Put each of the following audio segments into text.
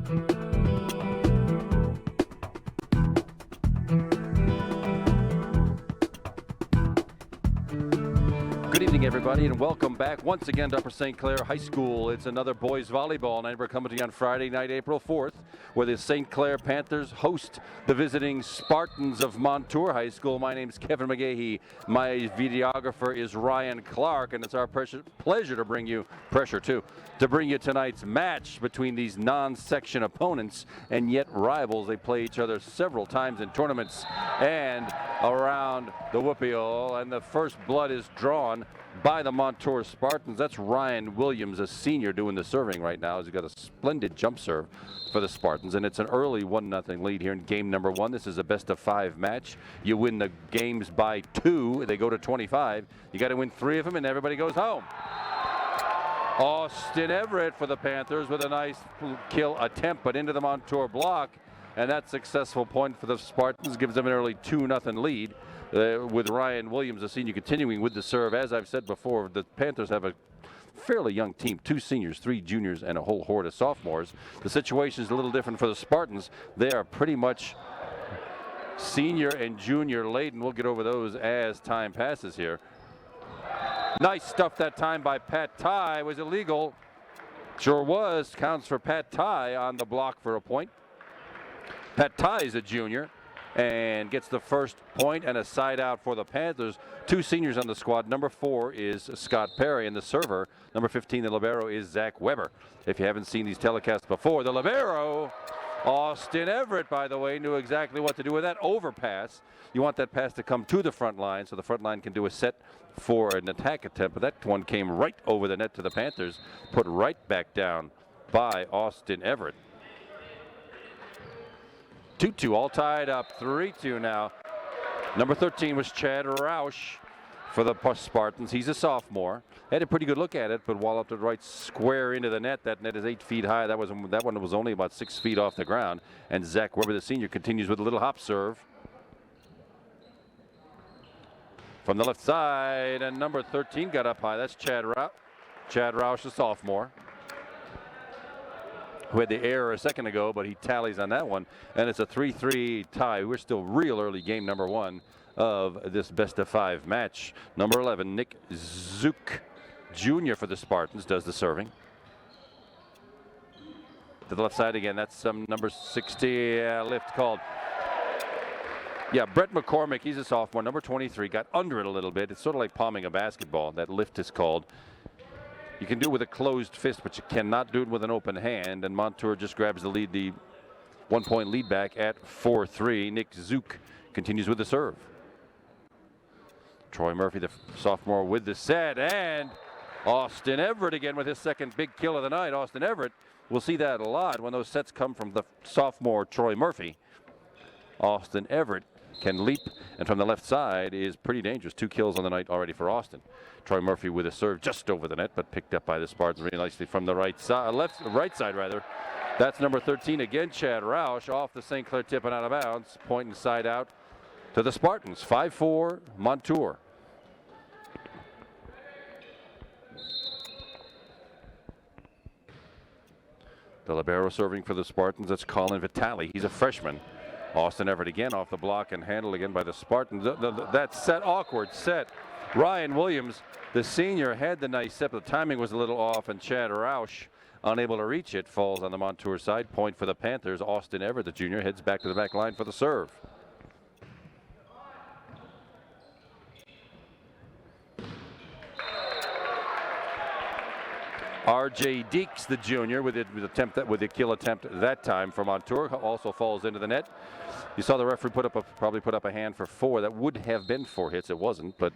Good evening, everybody, and welcome back once again to Upper St. Clair High School. It's another boys volleyball night. We're coming to you on Friday night, April 4th, where the St. Clair Panthers host the visiting Spartans of Montour High School. My name's Kevin McGahee. My videographer is Ryan Clark, and it's our pleasure to bring you tonight's match between these non-section opponents and yet rivals. They play each other several times in tournaments and around the Whoopial, and the first blood is drawn by the Montour Spartans. That's Ryan Williams, a senior, doing the serving right now. He's got a splendid jump serve for the Spartans, and it's an early 1-0 lead here in game number 1. This is a best-of-5 match. You win the games by 2. They go to 25. You got to win 3 of them, and everybody goes home. Austin Everett for the Panthers with a nice kill attempt, but into the Montour block, and that successful point for the Spartans gives them an early 2-0 lead. With Ryan Williams, a senior, continuing with the serve. As I've said before, the Panthers have a fairly young team, 2 seniors, 3 juniors, and a whole horde of sophomores. The situation is a little different for the Spartans. They are pretty much senior and junior laden. We'll get over those as time passes here. Nice stuff that time by Pat Ty. Was illegal. Sure was. Counts for Pat Ty on the block for a point. Pat Ty is a junior and gets the first point and a side out for the Panthers. 2 seniors on the squad. Number 4 is Scott Perry, and the server, number 15, the libero, is Zach Weber. If you haven't seen these telecasts before, the libero, Austin Everett, by the way, knew exactly what to do with that overpass. You want that pass to come to the front line so the front line can do a set for an attack attempt, but that one came right over the net to the Panthers, put right back down by Austin Everett. 2-2, all tied up, 3-2 now. Number 13 was Chad Roush for the Spartans. He's a sophomore. Had a pretty good look at it, but walloped it right square into the net. That net is 8 feet high. That one was only about 6 feet off the ground. And Zach Weber, the senior, continues with a little hop serve from the left side, and number 13 got up high. That's Chad Roush. Chad Roush, the sophomore, who had the error a second ago, but he tallies on that one, and it's a 3-3 tie. We're still real early, game number 1 of this best-of-5 match. Number 11, Nick Zook Jr. for the Spartans does the serving. To the left side again, that's number 60, lift called. Yeah, Brett McCormick, he's a sophomore, number 23, got under it a little bit. It's sort of like palming a basketball. That lift is called. You can do it with a closed fist, but you cannot do it with an open hand. And Montour just grabs the lead, the 1-point lead back at 4-3. Nick Zook continues with the serve. Troy Murphy, the sophomore, with the set. And Austin Everett again with his second big kill of the night. Austin Everett, we'll see that a lot when those sets come from the sophomore Troy Murphy. Austin Everett can leap, and from the left side is pretty dangerous. 2 kills on the night already for Austin. Troy Murphy with a serve just over the net, but picked up by the Spartans really nicely from the right side, right side rather. That's number 13 again, Chad Roush, off the St. Clair tip and out of bounds, pointing side out to the Spartans. 5-4 Montour. The libero serving for the Spartans. That's Colin Vitale. He's a freshman. Austin Everett again off the block and handled again by the Spartans. That set, awkward set. Ryan Williams, the senior, had the nice set, but the timing was a little off, and Chad Roush, unable to reach it, falls on the Montour side. Point for the Panthers. Austin Everett, the junior, heads back to the back line for the serve. R.J. Deeks, the junior, with the kill attempt that time for Montour, also falls into the net. You saw the referee probably put up a hand for 4. That would have been 4 hits. It wasn't, but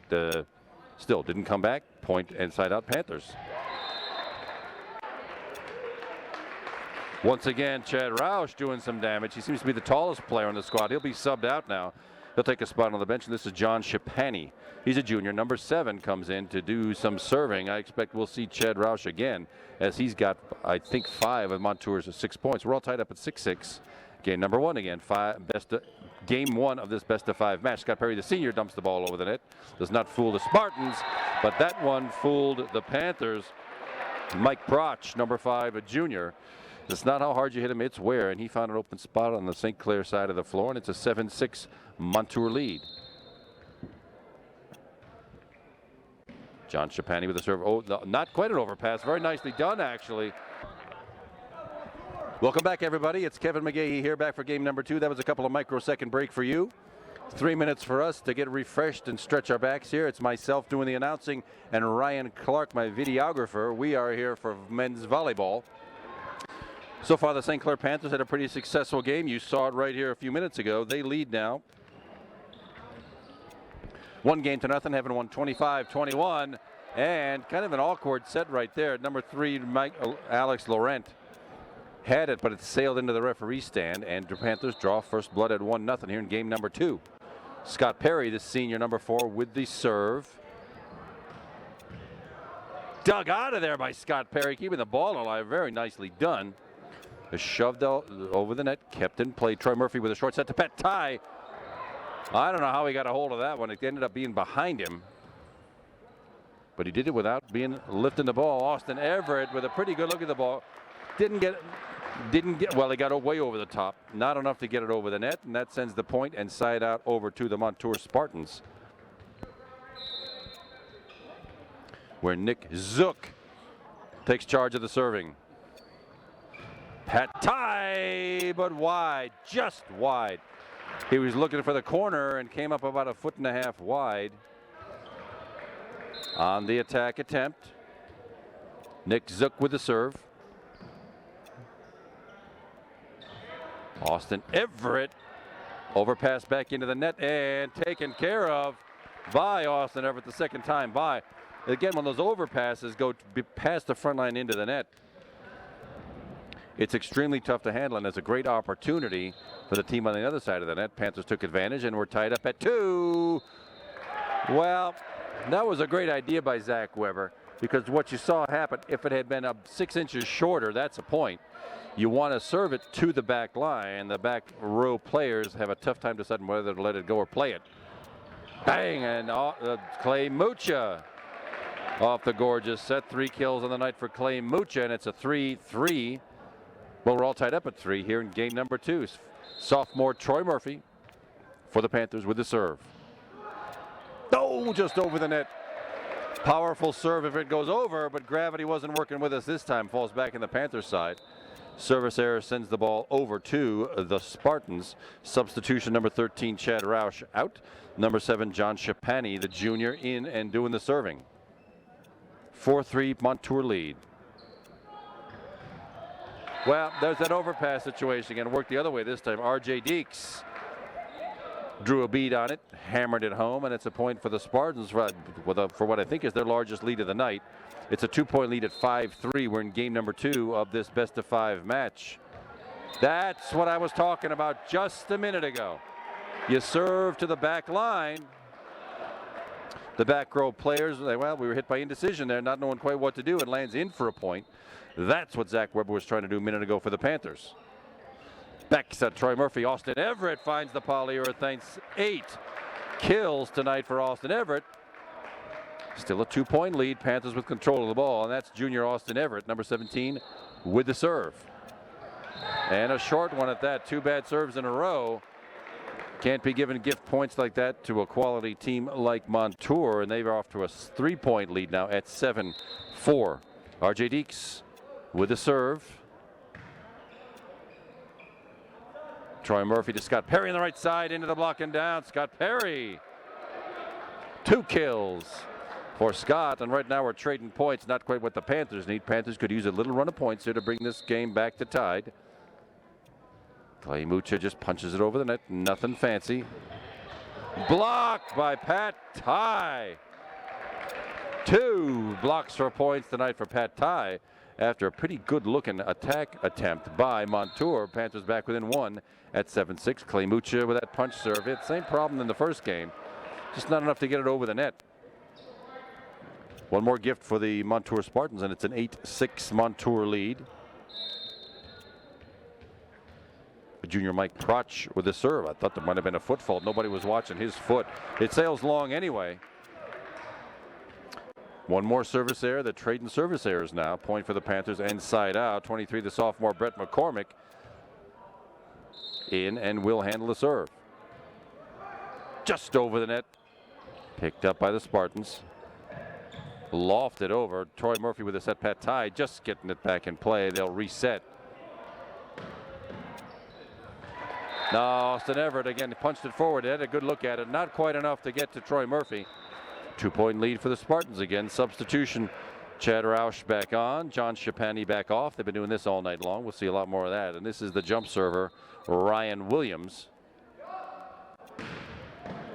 still didn't come back. Point inside out Panthers. Once again, Chad Roush doing some damage. He seems to be the tallest player on the squad. He'll be subbed out now. He'll take a spot on the bench, and this is John Shapani. He's a junior. Number 7 comes in to do some serving. I expect we'll see Chad Roush again, as he's got, I think, 5 of Montour's 6 points. We're all tied up at 6-6. Game number 1 again. Game 1 of this best-of-5 match. Scott Perry, the senior, dumps the ball over the net. Does not fool the Spartans, but that one fooled the Panthers. Mike Broch, number 5, a junior, It's not how hard you hit him, it's where. And he found an open spot on the St. Clair side of the floor, and it's a 7-6 Montour lead. John Chapani with a serve. Oh, no, not quite an overpass. Very nicely done, actually. Welcome back, everybody. It's Kevin McGahey here, back for game number 2. That was a couple of microsecond break for you. 3 minutes for us to get refreshed and stretch our backs here. It's myself doing the announcing and Ryan Clark, my videographer. We are here for men's volleyball. So far, the St. Clair Panthers had a pretty successful game. You saw it right here a few minutes ago. They lead now. 1-0, having won 25-21. And kind of an awkward set right there. Number 3, Alex Laurent had it, but it sailed into the referee stand. And the Panthers draw first blood at 1-0 here in game number 2. Scott Perry, the senior, number 4, with the serve. Dug out of there by Scott Perry, keeping the ball alive. Very nicely done. Shoved over the net, kept in play. Troy Murphy with a short set to Pat Ty. I don't know how he got a hold of that one. It ended up being behind him. But he did it without lifting the ball. Austin Everett with a pretty good look at the ball. Didn't get, well, he got way over the top. Not enough to get it over the net, and that sends the point and side out over to the Montour Spartans, where Nick Zook takes charge of the serving. Pat Ty, but wide, just wide. He was looking for the corner and came up about 1.5 feet wide. On the attack attempt, Nick Zook with the serve. Austin Everett overpass back into the net and taken care of by Austin Everett the second time by. Again, when those overpasses go past the front line into the net, it's extremely tough to handle, and it's a great opportunity for the team on the other side of the net. Panthers took advantage, and we're tied up at 2. Well, that was a great idea by Zach Weber, because what you saw happen, if it had been 6 inches shorter, that's a point. You want to serve it to the back line. The back row players have a tough time deciding whether to let it go or play it. Bang, and Clay Mucha off the gorgeous set. 3 kills on the night for Clay Mucha, and it's a 3-3. Well, we're all tied up at 3 here in game number 2. Sophomore Troy Murphy for the Panthers with the serve. Oh, just over the net. Powerful serve if it goes over, but gravity wasn't working with us this time. Falls back in the Panthers side. Service error sends the ball over to the Spartans. Substitution number 13, Chad Roush, out. Number 7, John Chapani, the junior, in and doing the serving. 4-3 Montour lead. Well, there's that overpass situation again. It worked the other way this time. RJ Deeks drew a bead on it, hammered it home, and it's a point for the Spartans for what I think is their largest lead of the night. It's a 2-point lead at 5-3. We're in game number 2 of this best-of-5 match. That's what I was talking about just a minute ago. You serve to the back line. The back row players, well, we were hit by indecision there, not knowing quite what to do, and lands in for a point. That's what Zach Weber was trying to do a minute ago for the Panthers. Back set Troy Murphy. Austin Everett finds the polyurethane. 8 kills tonight for Austin Everett. Still a 2-point lead. Panthers with control of the ball, and that's junior Austin Everett, number 17, with the serve. And a short one at that. 2 bad serves in a row. Can't be given gift points like that to a quality team like Montour, and they're off to a 3-point lead now at 7-4. RJ Deeks with the serve. Troy Murphy to Scott Perry on the right side, into the block and down. Scott Perry. 2 kills for Scott, and right now we're trading points. Not quite what the Panthers need. Panthers could use a little run of points here to bring this game back to tied. Clay Mucha just punches it over the net. Nothing fancy. Blocked by Pat Ty. 2 blocks for points tonight for Pat Ty after a pretty good looking attack attempt by Montour. Panthers back within 1 at 7-6. Clay Mucha with that punch serve. It's same problem in the first game. Just not enough to get it over the net. One more gift for the Montour Spartans, and it's an 8-6 Montour lead. Junior Mike Crotch with the serve. I thought there might have been a foot fault. Nobody was watching his foot. It sails long anyway. One more service error. They're trading service errors now. Point for the Panthers and side out. 23, the sophomore Brett McCormick in and will handle the serve. Just over the net. Picked up by the Spartans. Lofted over. Troy Murphy with a set. Pat Ty just getting it back in play. They'll reset. No, Austin Everett again punched it forward. They had a good look at it. Not quite enough to get to Troy Murphy. 2-point lead for the Spartans again. Substitution. Chad Roush back on. John Shapani back off. They've been doing this all night long. We'll see a lot more of that. And this is the jump server, Ryan Williams.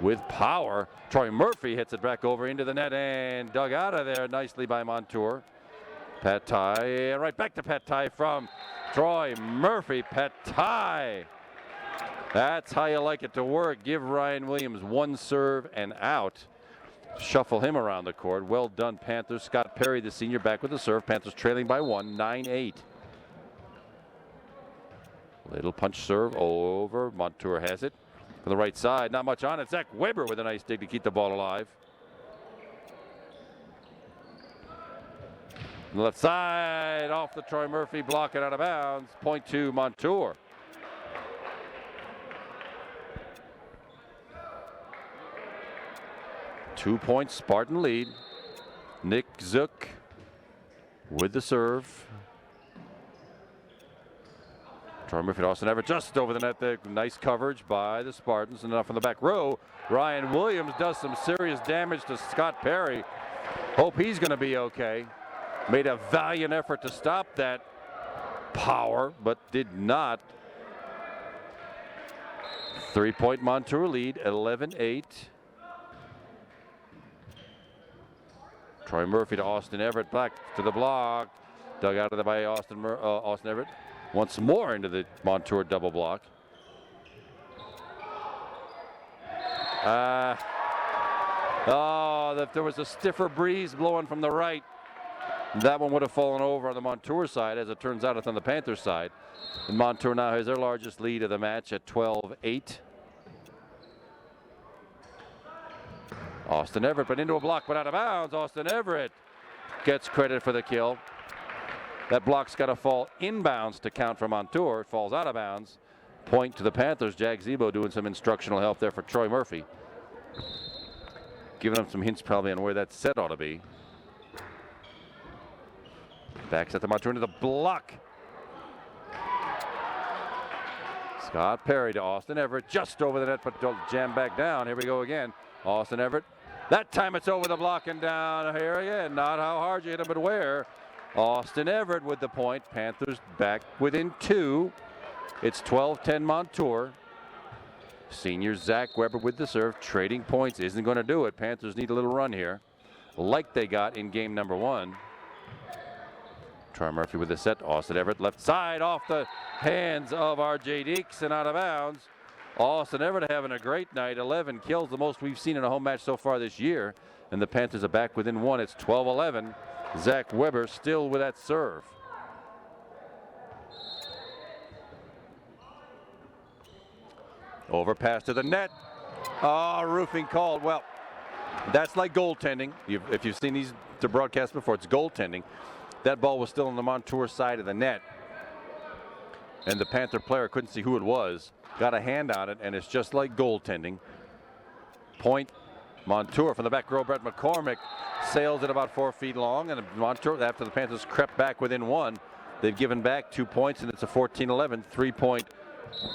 With power. Troy Murphy hits it back over into the net and dug out of there nicely by Montour. Pat Ty. Right back to Pat Ty from Troy Murphy. Pat Ty. That's how you like it to work. Give Ryan Williams one serve and out. Shuffle him around the court. Well done, Panthers. Scott Perry, the senior, back with the serve. Panthers trailing by 1, 9-8. Little punch serve over. Montour has it from the right side. Not much on it. Zach Weber with a nice dig to keep the ball alive. On the left side, off the Troy Murphy, block it out of bounds. Point to Montour. Two-point Spartan lead. Nick Zook with the serve. Troy Murphy to Austin Everett just over the net there. Nice coverage by the Spartans. And up from the back row, Ryan Williams does some serious damage to Scott Perry. Hope he's going to be okay. Made a valiant effort to stop that power, but did not. 3-point Montour lead, 11-8. Troy Murphy to Austin Everett, back to the block. Dug out of there by Austin Everett. Once more into the Montour double block. If there was a stiffer breeze blowing from the right, that one would have fallen over on the Montour side. As it turns out, it's on the Panthers side. And Montour now has their largest lead of the match at 12-8. Austin Everett, but into a block, but out of bounds. Austin Everett gets credit for the kill. That block's got to fall inbounds to count for Montour. It falls out of bounds. Point to the Panthers. Jack Zebo doing some instructional help there for Troy Murphy. Giving him some hints probably on where that set ought to be. Backs at the Montour into the block. Scott Perry to Austin Everett, just over the net, but don't jam back down. Here we go again. Austin Everett. That time it's over the block and down here again. Not how hard you hit him, but where. Austin Everett with the point. Panthers back within 2. It's 12-10 Montour. Senior Zach Weber with the serve. Trading points isn't going to do it. Panthers need a little run here, like they got in game number 1. Troy Murphy with the set. Austin Everett left side off the hands of R.J. Deeks and out of bounds. Austin Everett having a great night. 11 kills, the most we've seen in a home match so far this year. And the Panthers are back within 1. It's 12-11. Zach Weber still with that serve. Overpass to the net. Roofing called. Well, that's like goaltending. If you've seen these to broadcast before, it's goaltending. That ball was still on the Montour side of the net. And the Panther player couldn't see who it was. Got a hand on it, and it's just like goaltending. Point Montour from the back row. Brett McCormick sails it about 4 feet long, and Montour, after the Panthers crept back within 1, they've given back 2 points, and it's a 14-11 3-point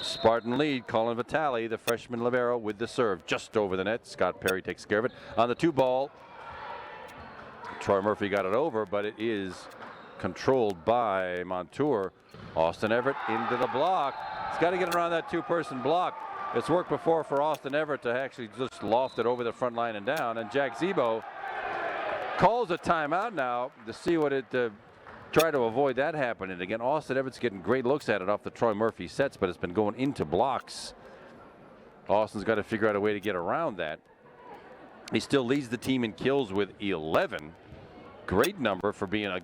Spartan lead. Colin Vitale, the freshman libero, with the serve just over the net. Scott Perry takes care of it on the 2 ball. Troy Murphy got it over, but it is controlled by Montour. Austin Everett into the block. He's got to get around that 2-person block. It's worked before for Austin Everett to actually just loft it over the front line and down. And Jack Zebo calls a timeout now to see what it try to avoid that happening again. Austin Everett's getting great looks at it off the Troy Murphy sets, but it's been going into blocks. Austin's got to figure out a way to get around that. He still leads the team in kills with 11. Great number for being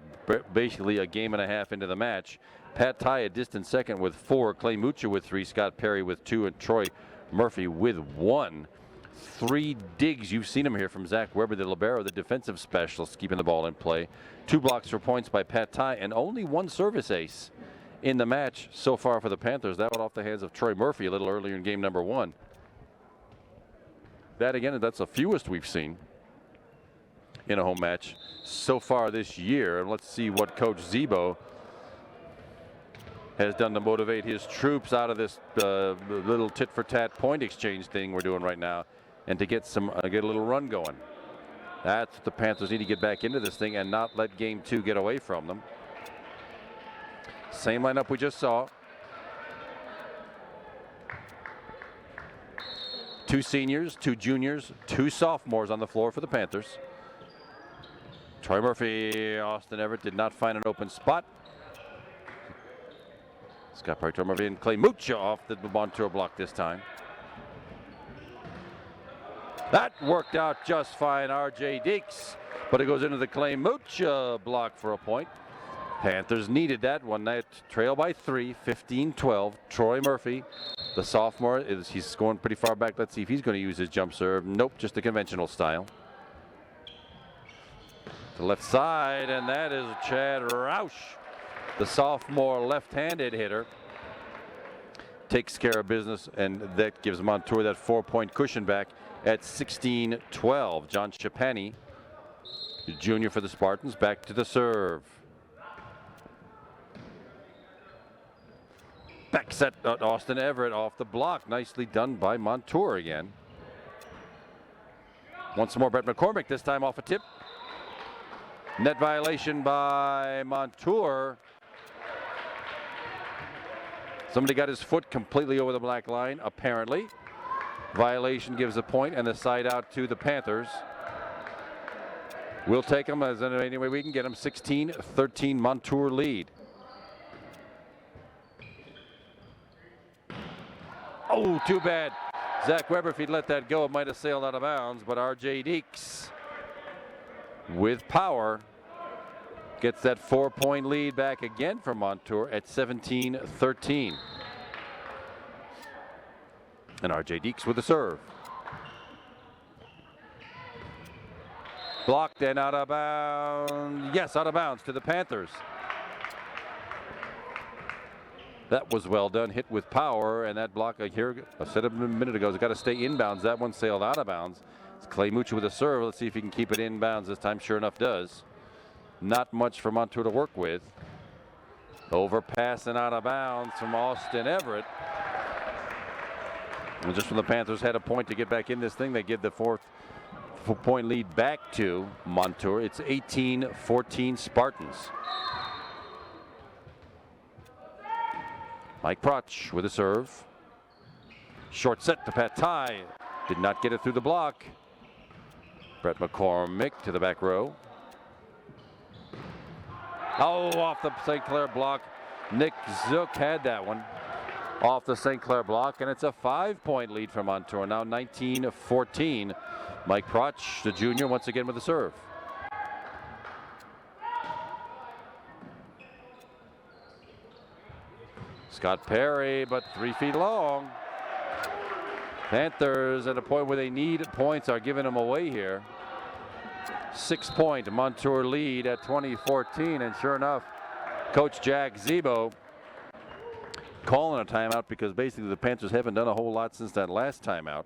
basically a game and a half into the match. Pat Ty a distant second with 4. Clay Mucha with 3. Scott Perry with 2. And Troy Murphy with 1. 3 digs. You've seen them here from Zach Weber, the libero, the defensive specialist, keeping the ball in play. 2 blocks for points by Pat Ty, and only 1 service ace in the match so far for the Panthers. That one off the hands of Troy Murphy a little earlier in game number 1. That again, that's the fewest we've seen in a home match so far this year. And let's see what Coach Zebo has done to motivate his troops out of this little tit-for-tat point exchange thing we're doing right now, and to get a little run going. That's what the Panthers need to get back into this thing and not let game 2 get away from them. Same lineup we just saw. 2 seniors, 2 juniors, 2 sophomores on the floor for the Panthers. Troy Murphy, Austin Everett did not find an open spot. Scott Park, Troy Murphy, and Clay Mucha off the Montour block this time. That worked out just fine, R.J. Deeks, but it goes into the Clay Mucha block for a point. Panthers needed that one. That trail by 3, 15-12. Troy Murphy, the sophomore, he's scoring pretty far back. Let's see if he's going to use his jump serve. Nope, just a conventional style. To the left side, and that is Chad Roush, the sophomore left-handed hitter. Takes care of business, and that gives Montour that 4-point cushion back at 16-12. John Shapani, the junior for the Spartans, back to the serve. Back set, Austin Everett off the block. Nicely done by Montour again. Once more, Brett McCormick, this time off a tip. Net violation by Montour. Somebody got his foot completely over the black line, apparently. Violation gives a point, and the side out to the Panthers. We'll take them as any way we can get them. 16-13 Montour lead. Oh, too bad. Zach Weber, if he'd let that go, it might have sailed out of bounds, but R.J. Deeks, with power, gets that 4-point lead back again for Montour at 17-13. And R.J. Deeks with the serve. Blocked and out of bounds. Yes, out of bounds to the Panthers. That was well done, hit with power, and that block here, I said a minute ago, has got to stay inbounds. That one sailed out of bounds. It's Clay Mucha with a serve. Let's see if he can keep it inbounds this time. Sure enough, does. Not much for Montour to work with. Overpass and out of bounds from Austin Everett. And just when the Panthers had a point to get back in this thing, they give the 4-point lead back to Montour. It's 18-14 Spartans. Mike Proch with a serve. Short set to Pat Ty. Did not get it through the block. Brett McCormick to the back row. Oh, off the St. Clair block. Nick Zook had that one off the St. Clair block, and it's a 5-point lead for Montour. Now 19-14. Mike Proch, the junior, once again with the serve. Scott Perry, but 3 feet long. Panthers at a point where they need points are giving them away here. 6-point Montour lead at 20-14, and sure enough, Coach Jack Zebo calling a timeout because basically the Panthers haven't done a whole lot since that last timeout.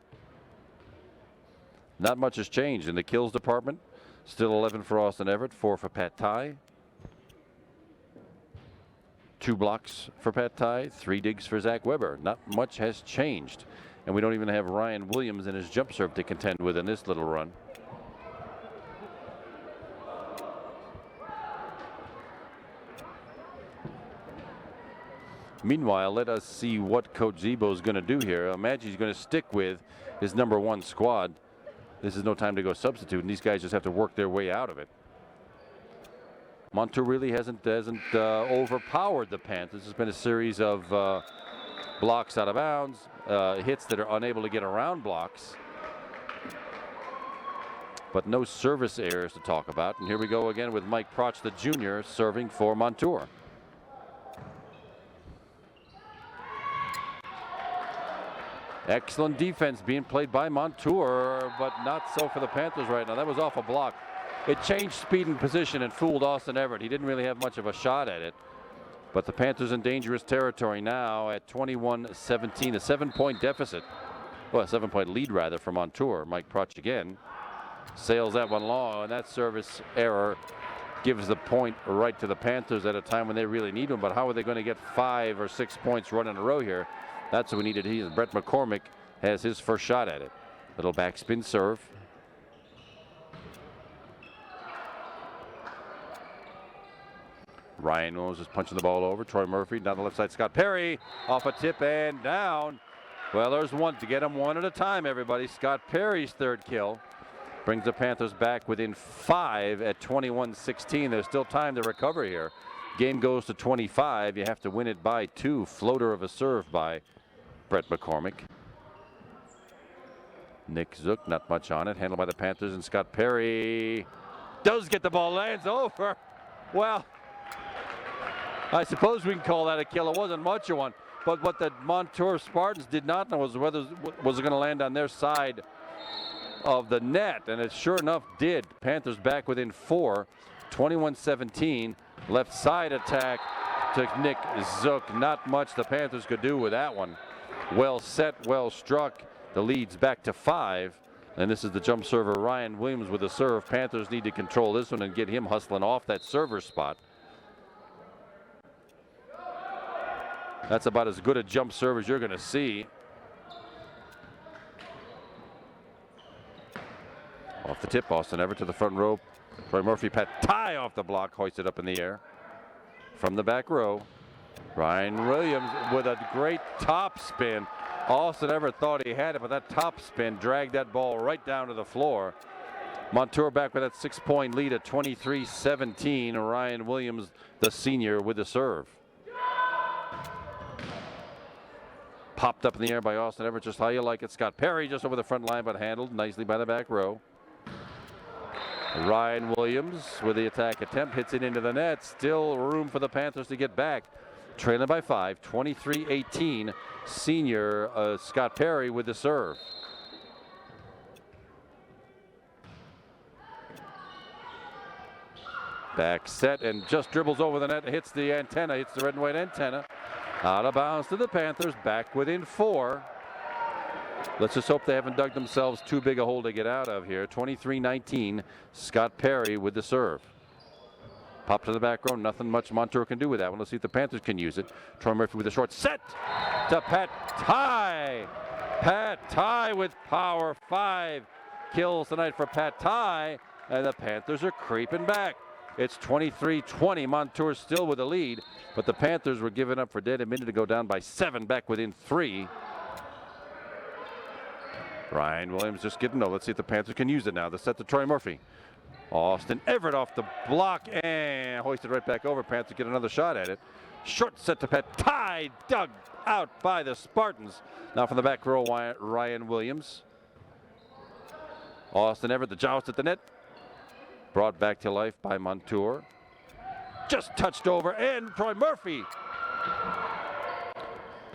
Not much has changed in the kills department. Still 11 for Austin Everett, 4 for Pat Ty. 2 blocks for Pat Ty, 3 digs for Zach Weber. Not much has changed. And we don't even have Ryan Williams in his jump serve to contend with in this little run. Meanwhile, let us see what Coach Zebo is going to do here. Imagine he's going to stick with his #1 squad. This is no time to go substitute, and these guys just have to work their way out of it. Montour really hasn't overpowered the Panthers. There's been a series of blocks out of bounds, hits that are unable to get around blocks, but no service errors to talk about. And here we go again with Mike Proch, the junior, serving for Montour. Excellent defense being played by Montour, but not so for the Panthers right now. That was off a block. It changed speed and position and fooled Austin Everett. He didn't really have much of a shot at it. But the Panthers in dangerous territory now at 21-17, a 7-point deficit. Well, a 7-point lead rather for Montour. Mike Prutch again sails that one long, and that service error gives the point right to the Panthers at a time when they really need them. But how are they going to get 5 or 6 points run in a row here? That's what we needed. Brett McCormick has his first shot at it. Little backspin serve. Ryan Williams is punching the ball over. Troy Murphy down the left side. Scott Perry off a tip and down. Well, there's one to get them one at a time, everybody. Scott Perry's third kill brings the Panthers back within 5 at 21-16. There's still time to recover here. Game goes to 25. You have to win it by 2. Floater of a serve by Brett McCormick. Nick Zook, not much on it. Handled by the Panthers, and Scott Perry does get the ball, lands over. Well, I suppose we can call that a kill. It wasn't much of one, but what the Montour Spartans did not know was whether it was going to land on their side of the net, and it sure enough did. Panthers back within 4, 21-17. Left side attack to Nick Zook. Not much the Panthers could do with that one. Well set, well struck. The lead's back to 5. And this is the jump server, Ryan Williams, with the serve. Panthers need to control this one and get him hustling off that server spot. That's about as good a jump serve as you're going to see. Off the tip, Austin Everett to the front row. Troy Murphy, Pat Ty off the block, hoisted up in the air. From the back row, Ryan Williams with a great top spin. Austin Everett thought he had it, but that top spin dragged that ball right down to the floor. Montour back with that 6-point lead at 23-17. Ryan Williams, the senior, with the serve. Popped up in the air by Austin Everett, just how you like it. Scott Perry just over the front line, but handled nicely by the back row. Ryan Williams with the attack attempt, hits it into the net. Still room for the Panthers to get back. Trailing by 5, 23-18. Senior Scott Perry with the serve. Back set and just dribbles over the net, hits the antenna, hits the red and white antenna. Out of bounds to the Panthers, back within 4. Let's just hope they haven't dug themselves too big a hole to get out of here. 23-19, Scott Perry with the serve. Pop to the back row, nothing much Montour can do with that one. Let's see if the Panthers can use it. Troy Murphy with a short set to Pat Ty. Pat Ty with power. 5 kills tonight for Pat Ty, and the Panthers are creeping back. It's 23-20. Montour still with the lead, but the Panthers were giving up for dead a minute ago, down by 7, back within 3. Ryan Williams just getting low. Let's see if the Panthers can use it now. The set to Troy Murphy. Austin Everett off the block and hoisted right back over. Panthers get another shot at it. Short set to Pat Ty, dug out by the Spartans. Now from the back row, Ryan Williams. Austin Everett, the joust at the net. Brought back to life by Montour. Just touched over, and Troy Murphy.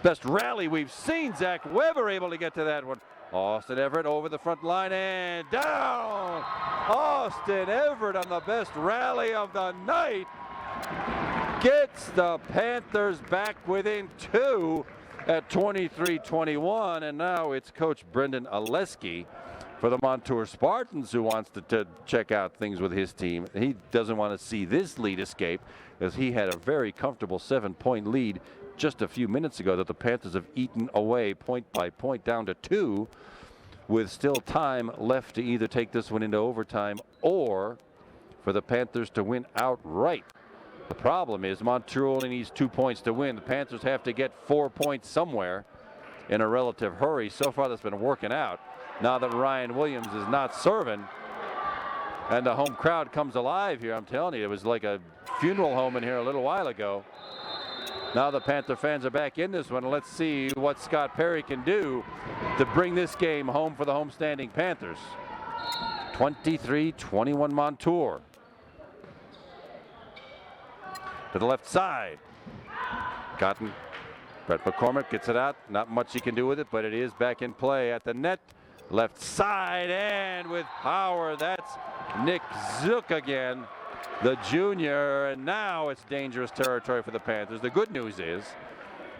Best rally we've seen. Zach Weber able to get to that one. Austin Everett over the front line and down. Austin Everett on the best rally of the night gets the Panthers back within 2 at 23-21. And now it's Coach Brendan Oleski for the Montour Spartans who wants to check out things with his team. He doesn't want to see this lead escape, as he had a very comfortable 7-point lead just a few minutes ago that the Panthers have eaten away point by point down to 2, with still time left to either take this one into overtime or for the Panthers to win outright. The problem is Montour only needs 2 points to win. The Panthers have to get 4 points somewhere in a relative hurry. So far that's been working out. Now that Ryan Williams is not serving and the home crowd comes alive here, I'm telling you, it was like a funeral home in here a little while ago. Now the Panther fans are back in this one. Let's see what Scott Perry can do to bring this game home for the homestanding Panthers. 23-21 Montour. To the left side. Cotton Brett McCormick gets it out. Not much he can do with it, but it is back in play at the net. Left side, and with power, that's Nick Zook again, the junior, and now it's dangerous territory for the Panthers. The good news is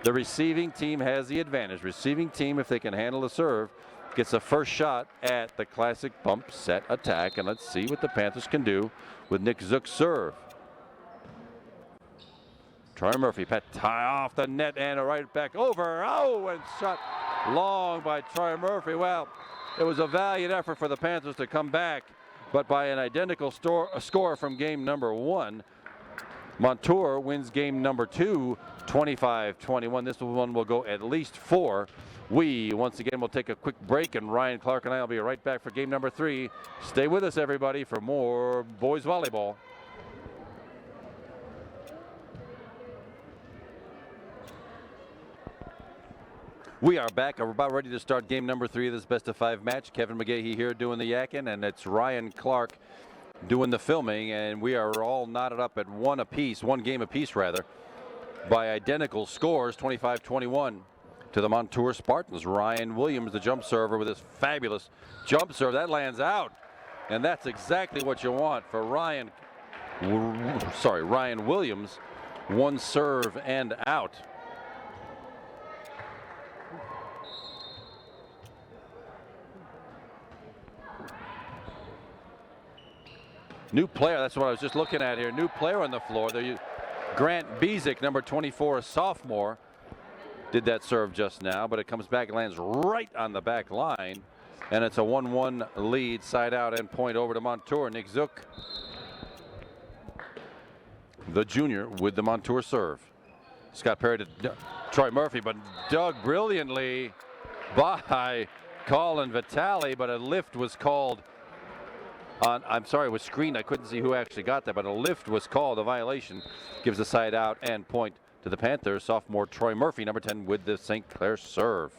the receiving team has the advantage. Receiving team, if they can handle the serve, gets a first shot at the classic bump set attack, and let's see what the Panthers can do with Nick Zook's serve. Troy Murphy, pat tie off the net and a right back over. Oh, and shot long by Troy Murphy. Well, it was a valiant effort for the Panthers to come back, but by an identical score from game number 1, Montour wins game number 2, 25-21. This one will go at least 4. We, once again, will take a quick break, and Ryan Clark and I will be right back for game number 3. Stay with us, everybody, for more boys volleyball. We are back. We're about ready to start game number 3 of this best-of-5 match. Kevin McGahey here doing the yakking, and it's Ryan Clark doing the filming, and we are all knotted up at one game apiece rather, by identical scores, 25-21 to the Montour Spartans. Ryan Williams, the jump server, with his fabulous jump serve. That lands out, and that's exactly what you want for Ryan Williams. One serve and out. New player, that's what I was just looking at here. New player on the floor. There, Grant Bezic, number 24, a sophomore, did that serve just now, but it comes back and lands right on the back line. And it's a 1-1 lead, side out and point over to Montour. Nick Zook, the junior, with the Montour serve. Scott Perry to Troy Murphy, but dug brilliantly by Colin Vitale, but a lift was called on, I'm sorry, it was screened. I couldn't see who actually got that, but a lift was called. A violation gives the side out and point to the Panthers. Sophomore Troy Murphy, number 10, with the St. Clair serve.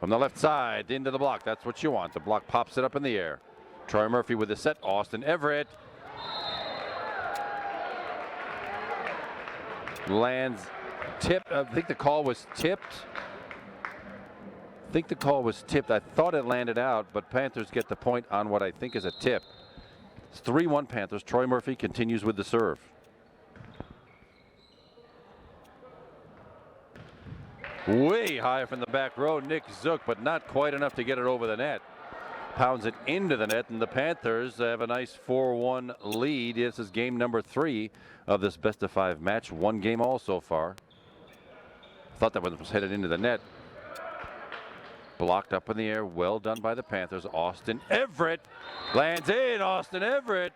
From the left side into the block. That's what you want. The block pops it up in the air. Troy Murphy with the set. Austin Everett lands tipped. I think the call was tipped. I thought it landed out, but Panthers get the point on what I think is a tip. It's 3-1 Panthers. Troy Murphy continues with the serve. Way high from the back row, Nick Zook, but not quite enough to get it over the net. Pounds it into the net, and the Panthers have a nice 4-1 lead. This is game number 3 of this best-of-5 match. One game all so far. Thought that one was headed into the net. Blocked up in the air. Well done by the Panthers. Austin Everett lands in. Austin Everett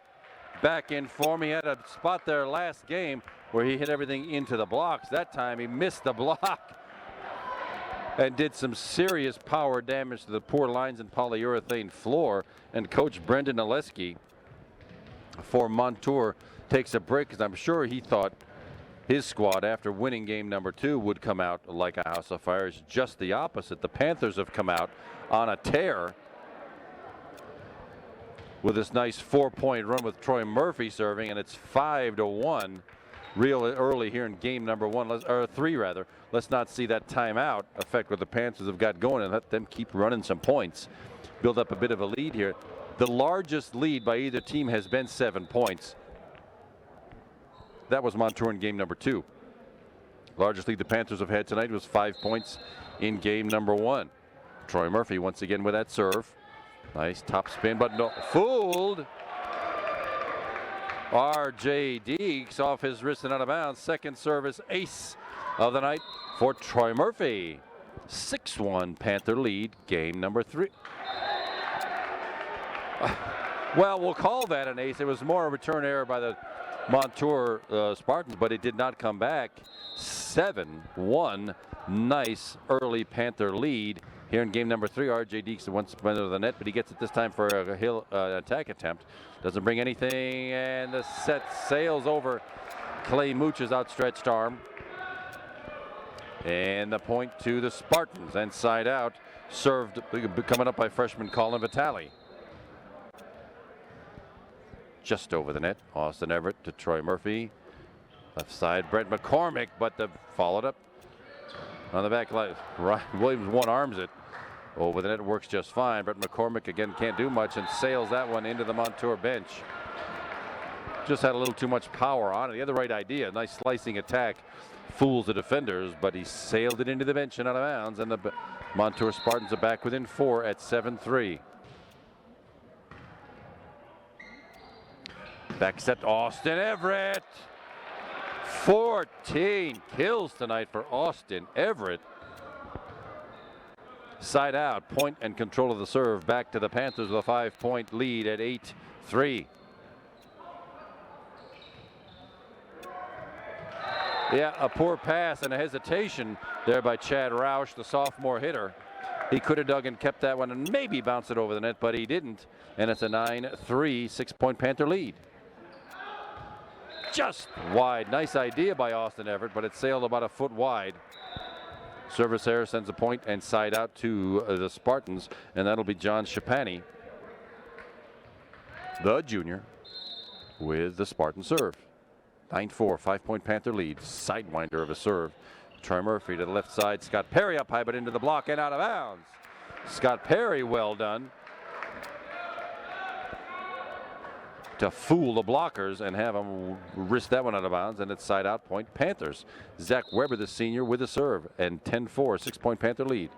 back in form. He had a spot there last game where he hit everything into the blocks. That time he missed the block and did some serious power damage to the poor lines and polyurethane floor. And Coach Brendan Oleski for Montour takes a break, because I'm sure he thought his squad, after winning game number 2, would come out like a house of fire. It's just the opposite. The Panthers have come out on a tear with this nice 4-point run with Troy Murphy serving, and it's 5-1 real early here in game number 1, or 3 rather. Let's not see that timeout affect what the Panthers have got going, and let them keep running some points, build up a bit of a lead here. The largest lead by either team has been 7 points. That was Montour in game number 2. Largest lead the Panthers have had tonight was 5 points in game number 1. Troy Murphy once again with that serve. Nice top spin, but no, fooled. R.J. Deeks off his wrist and out of bounds. Second service ace of the night for Troy Murphy. 6-1 Panther lead, game number 3. Well, we'll call that an ace. It was more a return error by the Montour Spartans, but it did not come back. 7-1. Nice early Panther lead here in game number 3. R.J. Deeks once went into the net, but he gets it this time for a hill attack attempt. Doesn't bring anything, and the set sails over Clay Mooch's outstretched arm. And the point to the Spartans, and side out, served coming up by freshman Colin Vitale. Just over the net. Austin Everett to Troy Murphy. Left side, Brett McCormick, but followed up On the back line, Ryan Williams one-arms it. Over the net, works just fine. Brett McCormick again can't do much and sails that one into the Montour bench. Just had a little too much power on it. He had the right idea. Nice slicing attack. Fools the defenders, but he sailed it into the bench and out of bounds. And the Montour Spartans are back within 4 at 7-3. Back set, Austin Everett. 14 kills tonight for Austin Everett. Side out, point and control of the serve. Back to the Panthers with a 5-point lead at 8-3. Yeah, a poor pass and a hesitation there by Chad Roush, the sophomore hitter. He could have dug and kept that one and maybe bounced it over the net, but he didn't. And it's a 9-3 6-point Panther lead. Just wide. Nice idea by Austin Everett, but it sailed about a foot wide. Service error sends a point and side out to the Spartans, and that'll be John Schapani, the junior, with the Spartan serve. 9-4, 5-point Panther lead. Sidewinder of a serve. Troy Murphy to the left side. Scott Perry up high, but into the block and out of bounds. Scott Perry, well done. To fool the blockers and have them risk that one out of bounds, and it's side out point Panthers. Zach Weber, the senior, with the serve, and 10-4, 6-point Panther lead.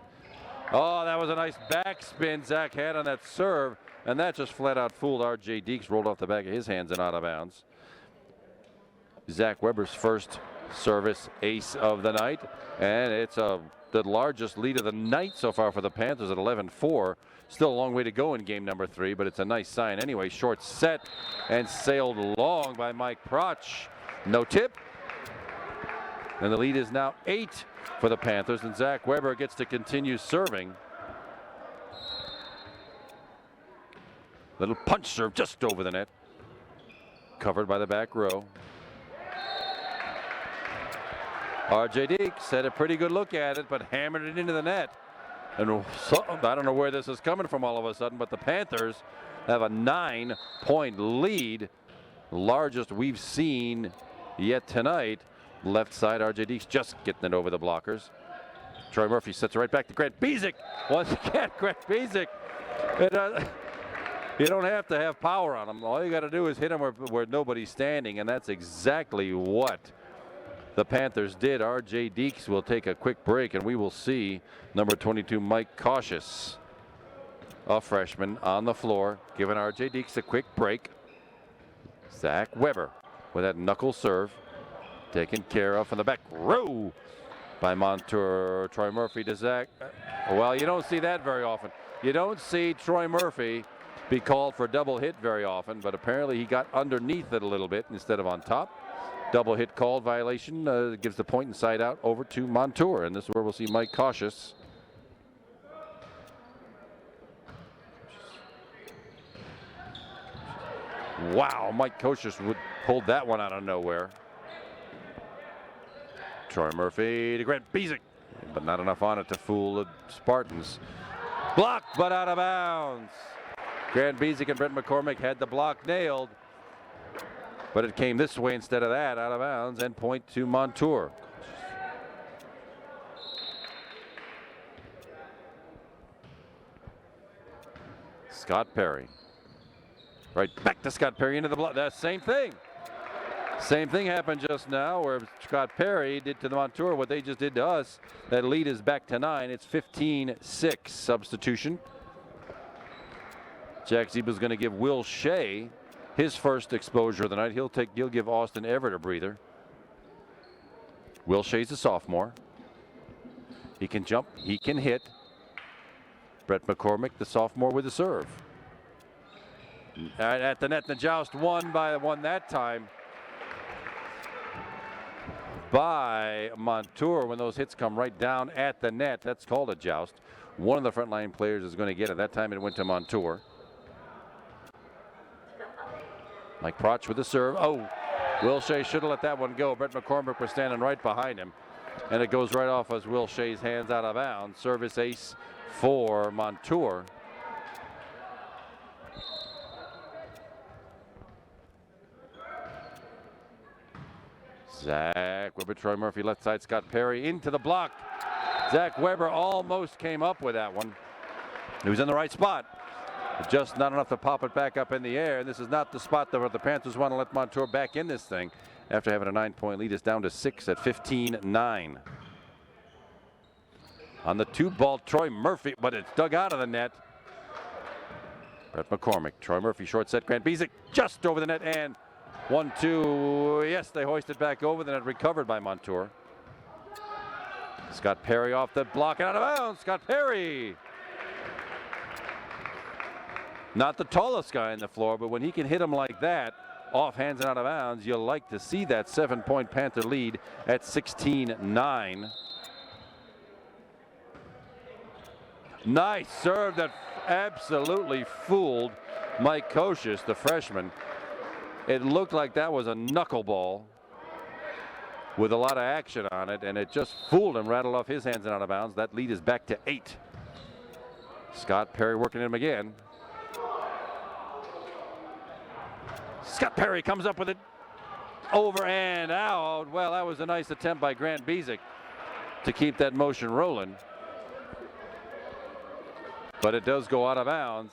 Oh, that was a nice backspin Zach had on that serve, and that just flat out fooled R.J. Deeks, rolled off the back of his hands and out of bounds. Zach Weber's first service ace of the night, and it's the largest lead of the night so far for the Panthers at 11-4. Still a long way to go in game number 3, but it's a nice sign anyway. Short set and sailed long by Mike Proch. No tip. And the lead is now 8 for the Panthers, and Zach Weber gets to continue serving. Little punch serve just over the net. Covered by the back row. R.J. Deeks had a pretty good look at it, but hammered it into the net. And so, I don't know where this is coming from all of a sudden, but the Panthers have a 9-point lead, largest we've seen yet tonight. Left side, R.J. Deeks just getting it over the blockers. Troy Murphy sets it right back to Grant Bezic. Once again, Grant Bezic. You don't have to have power on him. All you got to do is hit him where nobody's standing, and that's exactly what the Panthers did. R.J. Deeks will take a quick break, and we will see number 22, Mike Cautious, a freshman, on the floor, giving R.J. Deeks a quick break. Zach Weber with that knuckle serve, taken care of from the back row by Montour. Troy Murphy to Zach. Well, you don't see that very often. You don't see Troy Murphy be called for a double hit very often, but apparently he got underneath it a little bit instead of on top. Double hit called, violation, gives the point and side out over to Montour, and this is where we'll see Mike Cautious. Wow, Mike Cautious pulled that one out of nowhere. Troy Murphy to Grant Bezic, but not enough on it to fool the Spartans. Blocked, but out of bounds. Grant Bezic and Brett McCormick had the block nailed, but it came this way instead of that, out of bounds, and point to Montour. Scott Perry. Right back to Scott Perry into the block. That same thing. Same thing happened just now where Scott Perry did to the Montour what they just did to us. That lead is back to 9. It's 15-6 substitution. Jack Zeba's going to give Will Shea his first exposure of the night. He'll give Austin Everett a breather. Will Shea's a sophomore. He can jump, he can hit. Brett McCormick, the sophomore, with the serve. At the net, the joust won that time by Montour. When those hits come right down at the net, that's called a joust. One of the frontline players is going to get it. That time it went to Montour. Mike Proch with the serve. Oh, Will Shea should have let that one go. Brett McCormick was standing right behind him, and it goes right off as Will Shea's hands out of bounds. Service ace for Montour. Zach Weber, Troy Murphy, left side, Scott Perry into the block. Zach Weber almost came up with that one. He was in the right spot. Just not enough to pop it back up in the air. And this is not the spot that the Panthers want to let Montour back in this thing after having a 9-point lead. It's down to 6 at 15-9. On the 2 ball, Troy Murphy, but it's dug out of the net. Brett McCormick, Troy Murphy, short set, Grant Biesick just over the net, and 1-2. Yes, they hoist it back over the net, recovered by Montour. Scott Perry off the block and out of bounds. Scott Perry. Not the tallest guy on the floor, but when he can hit him like that, off hands and out of bounds, you'll like to see that 7-point Panther lead at 16-9. Nice serve that absolutely fooled Mike Kocius, the freshman. It looked like that was a knuckleball with a lot of action on it, and it just fooled him, rattled off his hands and out of bounds. That lead is back to 8. Scott Perry working him again. Scott Perry comes up with it over and out. Well, that was a nice attempt by Grant Biesick to keep that motion rolling. But it does go out of bounds.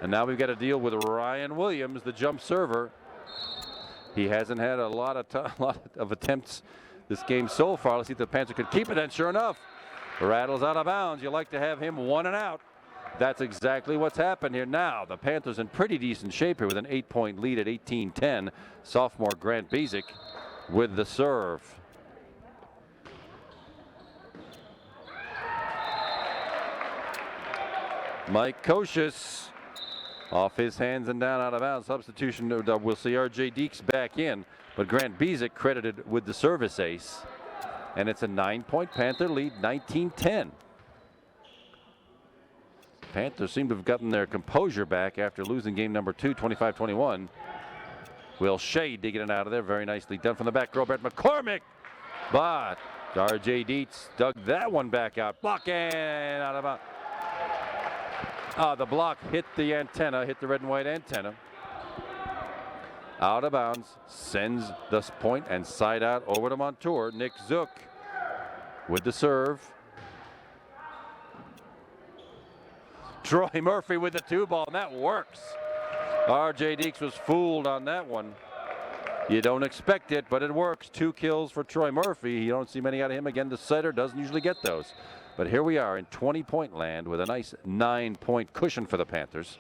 And now we've got to deal with Ryan Williams, the jump server. He hasn't had a lot of attempts this game so far. Let's see if the Panthers could keep it, and sure enough, rattles out of bounds. You like to have him 1 and out. That's exactly what's happened here. Now the Panthers in pretty decent shape here with an 8-point lead at 18-10. Sophomore Grant Biesick with the serve. Mike Kocius off his hands and down out of bounds. Substitution. We'll see R.J. Deeks back in, but Grant Biesick credited with the service ace, and it's a 9-point Panther lead, 19-10. Panthers seem to have gotten their composure back after losing game number 2, 25-21. Will Shea digging it out of there. Very nicely done from the back row. Brett McCormick. But R.J. Dietz dug that one back out. Block and out of bounds. The block hit the antenna, hit the red and white antenna. Out of bounds. Sends the point and side out over to Montour. Nick Zook with the serve. Troy Murphy with the 2-ball, and that works. R.J. Deeks was fooled on that one. You don't expect it, but it works. 2 kills for Troy Murphy. You don't see many out of him. Again, the setter doesn't usually get those. But here we are in 20-point land with a nice 9-point cushion for the Panthers.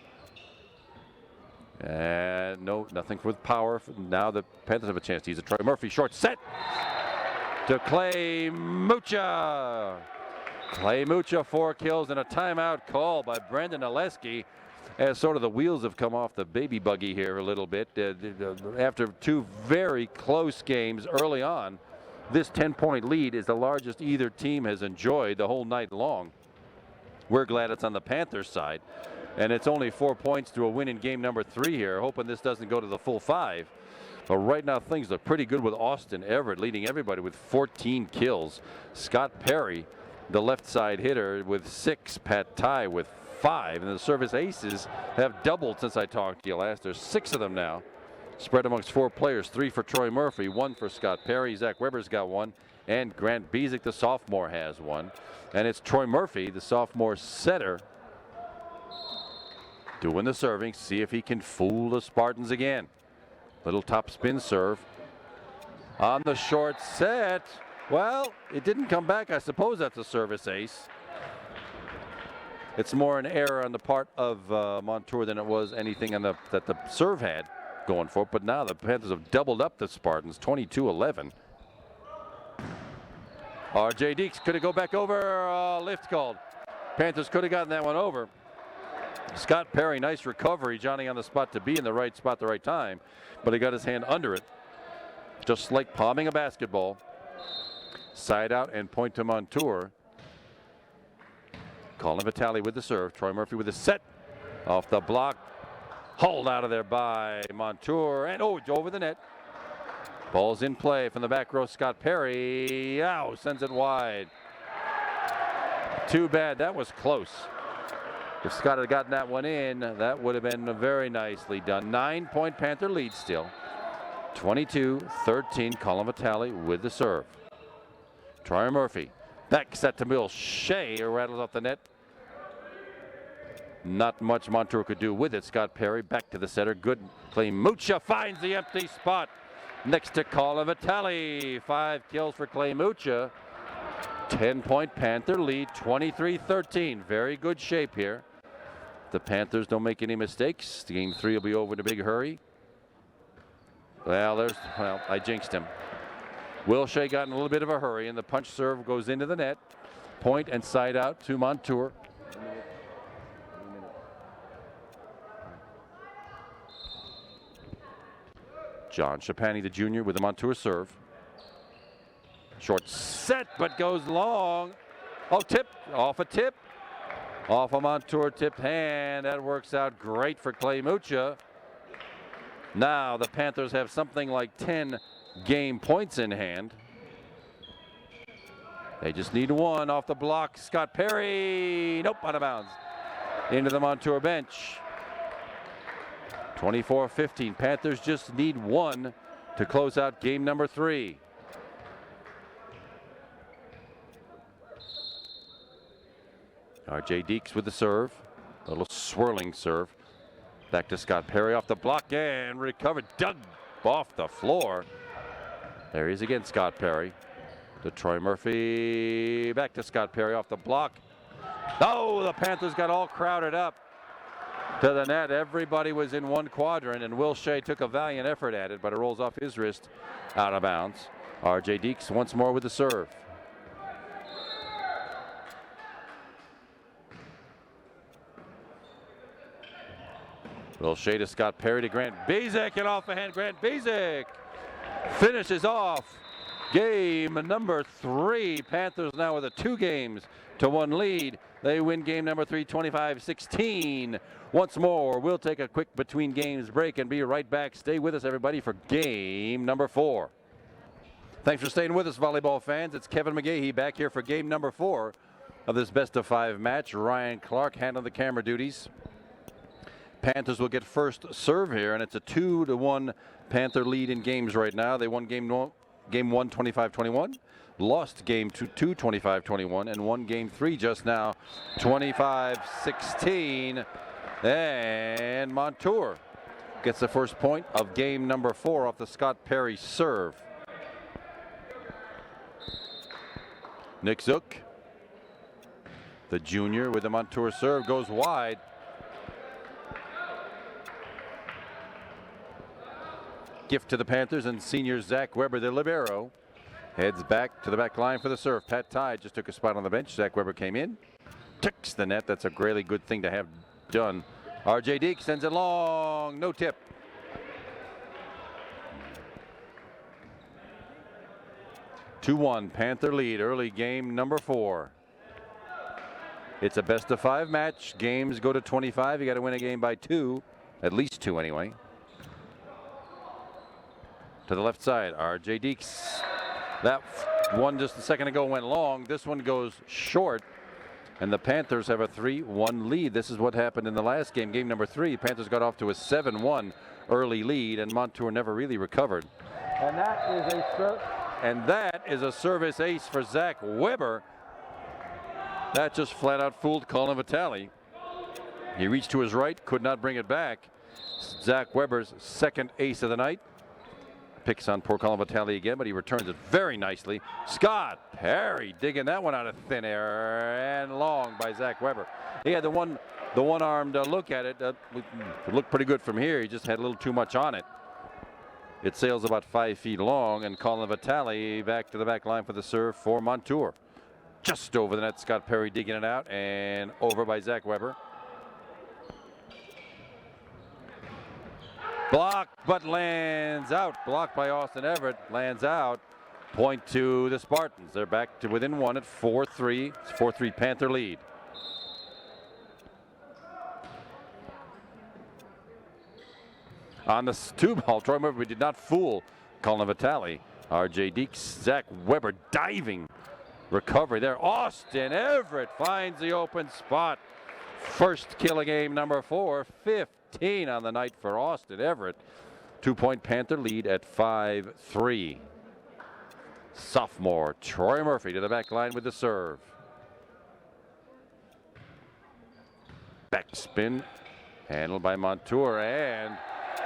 And no, nothing with power. Now the Panthers have a chance to use a Troy Murphy short set to Clay Mucha. Clay Mucha, 4 kills and a timeout call by Brendan Oleski, as sort of the wheels have come off the baby buggy here a little bit. After 2 very close games early on, this 10-point lead is the largest either team has enjoyed the whole night long. We're glad it's on the Panthers side, and it's only 4 points to a win in game number 3 here, hoping this doesn't go to the full 5. But right now things look pretty good with Austin Everett leading everybody with 14 kills. Scott Perry, the left side hitter, with 6. Pat Tye with 5. And the service aces have doubled since I talked to you last. There's 6 of them now, spread amongst 4 players. 3 for Troy Murphy, 1 for Scott Perry. Zach Weber's got 1, and Grant Biesick, the sophomore, has 1. And it's Troy Murphy, the sophomore setter, doing the serving. See if he can fool the Spartans again. Little top spin serve on the short set. Well, it didn't come back. I suppose that's a service ace. It's more an error on the part of Montour than it was anything on that the serve had going for it. But now the Panthers have doubled up the Spartans, 22-11. R.J. Deeks could have go back over. Lift called. Panthers could have gotten that one over. Scott Perry, nice recovery. Johnny on the spot to be in the right spot the right time, but he got his hand under it, just like palming a basketball. Side out and point to Montour. Colin Vitale with the serve. Troy Murphy with the set. Off the block. Hauled out of there by Montour. And over the net. Ball's in play from the back row. Scott Perry. Ow, sends it wide. Too bad. That was close. If Scott had gotten that one in, that would have been very nicely done. 9-point Panther lead still. 22-13, Colin Vitale with the serve. Troy Murphy, back set to Milche, rattles off the net. Not much Montour could do with it. Scott Perry back to the center. Good play. Mucha finds the empty spot next to Colin Vitale. 5 kills for Clay Mucha. 10-point Panther lead, 23-13. Very good shape here. The Panthers don't make any mistakes. Game 3 will be over in a big hurry. Well, I jinxed him. Will Shea got in a little bit of a hurry, and the punch serve goes into the net. Point and side out to Montour. John Chapani, the junior, with the Montour serve. Short set, but goes long. Oh, tip, off a tip. Off a Montour tipped hand. That works out great for Clay Mucha. Now the Panthers have something like 10 game points in hand. They just need 1 off the block. Scott Perry, nope, out of bounds. Into the Montour bench. 24-15. Panthers just need 1 to close out game number 3. R.J. Deeks with the serve. A little swirling serve. Back to Scott Perry off the block and recovered. Dug off the floor. There he is again, Scott Perry. To Troy Murphy. Back to Scott Perry off the block. Oh, the Panthers got all crowded up to the net. Everybody was in one quadrant, and Will Shea took a valiant effort at it, but it rolls off his wrist out of bounds. R.J. Deeks once more with the serve. Will Shea to Scott Perry to Grant Bezek, and off the hand. Grant Bezek finishes off game number 3. Panthers now with a 2-1 lead. They win game number 3, 25-16. Once more, we'll take a quick between games break and be right back. Stay with us, everybody, for game number 4. Thanks for staying with us, volleyball fans. It's Kevin McGahey back here for game number 4 of this best-of-5 match. Ryan Clark handling the camera duties. Panthers will get first serve here, and it's a 2-1 Panther lead in games right now. They won game 1 25-21, lost game 2 25-21, and won game 3 just now 25-16. And Montour gets the first point of game number 4 off the Scott Perry serve. Nick Zook, the junior, with the Montour serve, goes wide. Gift to the Panthers, and senior Zach Weber, the libero, heads back to the back line for the serve. Pat Tide just took a spot on the bench. Zach Weber came in, ticks the net. That's a really good thing to have done. R.J. Deeks sends it long, no tip. (2-1) Panther lead, early game number 4. It's a best-of-5 match. Games go to 25. You got to win a game by 2, at least 2 anyway. To the left side, R.J. Deeks. That one just a second ago went long. This one goes short, and the Panthers have a 3-1 lead. This is what happened in the last game, game number 3. Panthers got off to a 7-1 early lead, and Montour never really recovered. And that is a service ace for Zach Weber. That just flat out fooled Colin Vitale. He reached to his right, could not bring it back. Zach Weber's second ace of the night. Picks on poor Colin Vitale again, but he returns it very nicely. Scott Perry digging that one out of thin air, and long by Zach Weber. He had the one-armed look at it. It looked pretty good from here. He just had a little too much on it. It sails about 5 feet long, and Colin Vitale back to the back line for the serve for Montour. Just over the net, Scott Perry digging it out, and over by Zach Weber. Blocked, but lands out. Blocked by Austin Everett, lands out. Point to the Spartans. They're back to within 1 at 4-3. It's 4-3 Panther lead. On the 2-ball, Troy Murphy did not fool Colin Vitale. R.J. Deeks, Zach Weber diving. Recovery there. Austin Everett finds the open spot. First kill of game number 4. 15 on the night for Austin Everett. 2-point Panther lead at 5-3. Sophomore Troy Murphy to the back line with the serve. Backspin handled by Montour, and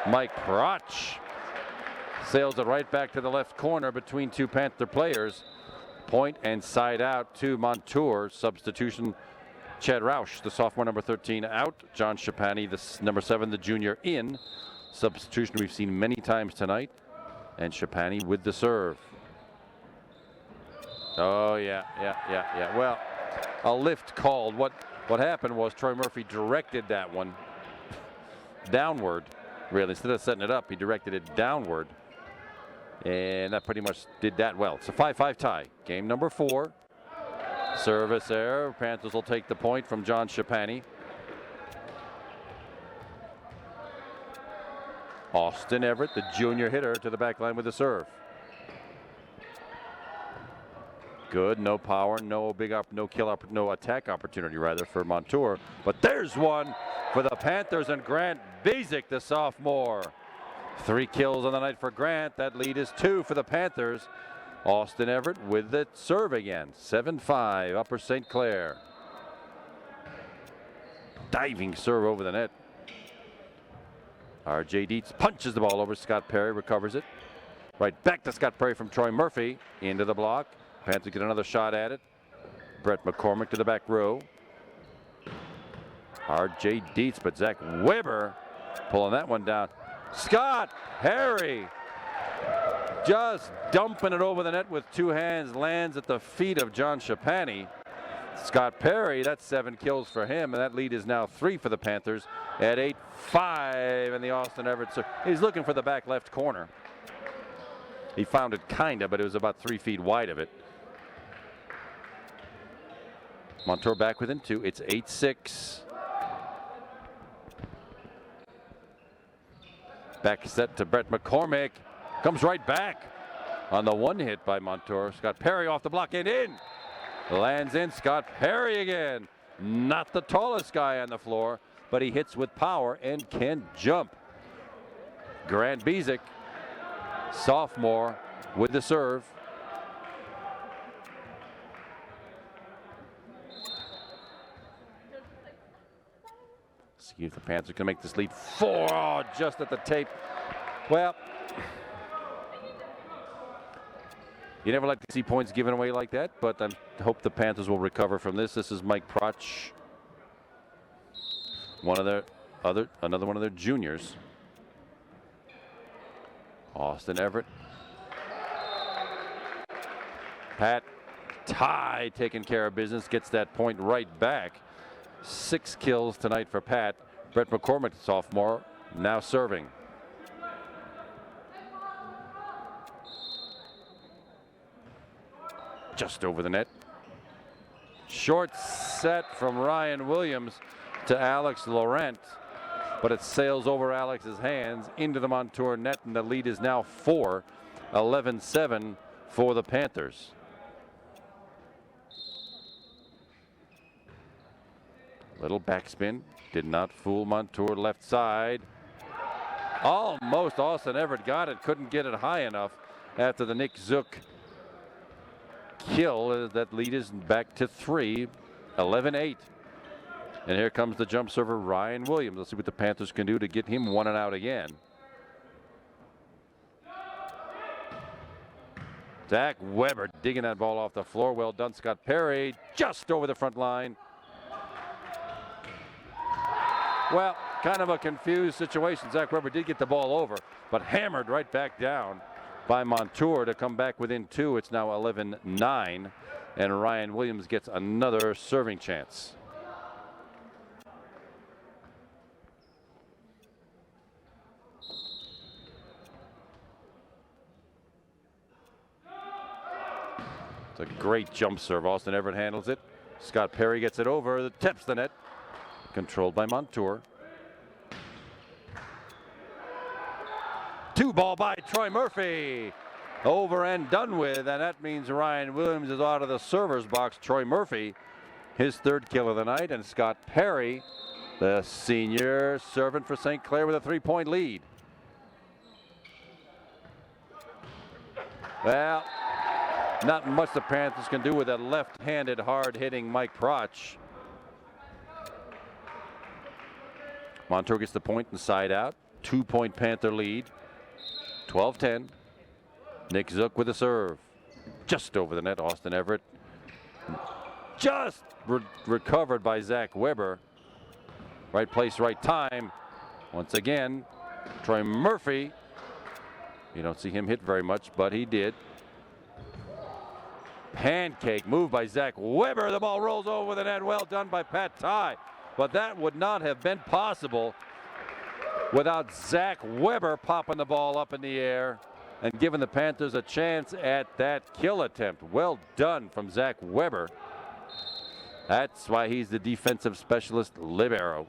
Mike Crotch sails it right back to the left corner between two Panther players. Point and side out to Montour. Substitution, Chad Roush, the sophomore, number 13, out. John Shapani, the number 7, the junior, in. Substitution we've seen many times tonight. And Shapani with the serve. Oh, yeah. Well, a lift called. What happened was Troy Murphy directed that one downward. Really, instead of setting it up, he directed it downward. And that pretty much did that well. It's a 5-5 tie. Game number 4. Service error. Panthers will take the point from John Shapani. Austin Everett, the junior hitter, to the back line with the serve. Good, no power, no attack opportunity rather for Montour. But there's one for the Panthers and Grant Bezic, the sophomore. 3 kills on the night for Grant. That lead is 2 for the Panthers. Austin Everett with the serve again. 7-5, Upper St. Clair. Diving serve over the net. R.J. Dietz punches the ball over. Scott Perry recovers it. Right back to Scott Perry from Troy Murphy. Into the block. Panthers get another shot at it. Brett McCormick to the back row. R.J. Dietz, but Zach Weber pulling that one down. Scott Perry just dumping it over the net with 2 hands, lands at the feet of John Shapani. Scott Perry, that's 7 kills for him, and that lead is now 3 for the Panthers at 8-5. And the Austin Everett, he's looking for the back left corner. He found it kinda, but it was about 3 feet wide of it. Montour back within 2. It's 8-6. Back set to Brett McCormick. Comes right back on the one hit by Montour. Scott Perry off the block and in. Lands in. Scott Perry again. Not the tallest guy on the floor, but he hits with power and can jump. Grant Bezic, sophomore, with the serve. See if the Panthers can make this lead 4. Oh, just at the tape. Well, you never like to see points given away like that, but I hope the Panthers will recover from this. This is Mike Crotch, another one of their juniors. Austin Everett. Pat Ty taking care of business, gets that point right back. 6 kills tonight for Pat. Brett McCormick, sophomore, now serving. Just over the net. Short set from Ryan Williams to Alex Laurent, but it sails over Alex's hands into the Montour net, and the lead is now 4, 11-7 for the Panthers. Little backspin, did not fool Montour, left side. Almost Austin Everett got it, couldn't get it high enough after the Nick Zook kill. That lead is back to 3, 11-8. And here comes the jump server, Ryan Williams. Let's see what the Panthers can do to get him 1 and out again. Zach Weber digging that ball off the floor. Well done, Scott Perry, just over the front line. Well, kind of a confused situation. Zach Weber did get the ball over, but hammered right back down by Montour to come back within 2. It's now 11-9, and Ryan Williams gets another serving chance. It's a great jump serve. Austin Everett handles it. Scott Perry gets it over. The tips the net. Controlled by Montour. 2 ball by Troy Murphy. Over and done with, and that means Ryan Williams is out of the server's box. Troy Murphy, his 3rd kill of the night, and Scott Perry, the senior servant for St. Clair, with a 3-point lead. Well, not much the Panthers can do with that left-handed, hard-hitting Mike Proch. Montour gets the point and side out. 2-point Panther lead. 12-10. Nick Zook with a serve. Just over the net. Austin Everett. Just recovered by Zach Weber. Right place, right time. Once again, Troy Murphy. You don't see him hit very much, but he did. Pancake move by Zach Weber. The ball rolls over the net. Well done by Pat Tye. But that would not have been possible without Zach Weber popping the ball up in the air and giving the Panthers a chance at that kill attempt. Well done from Zach Weber. That's why he's the defensive specialist libero.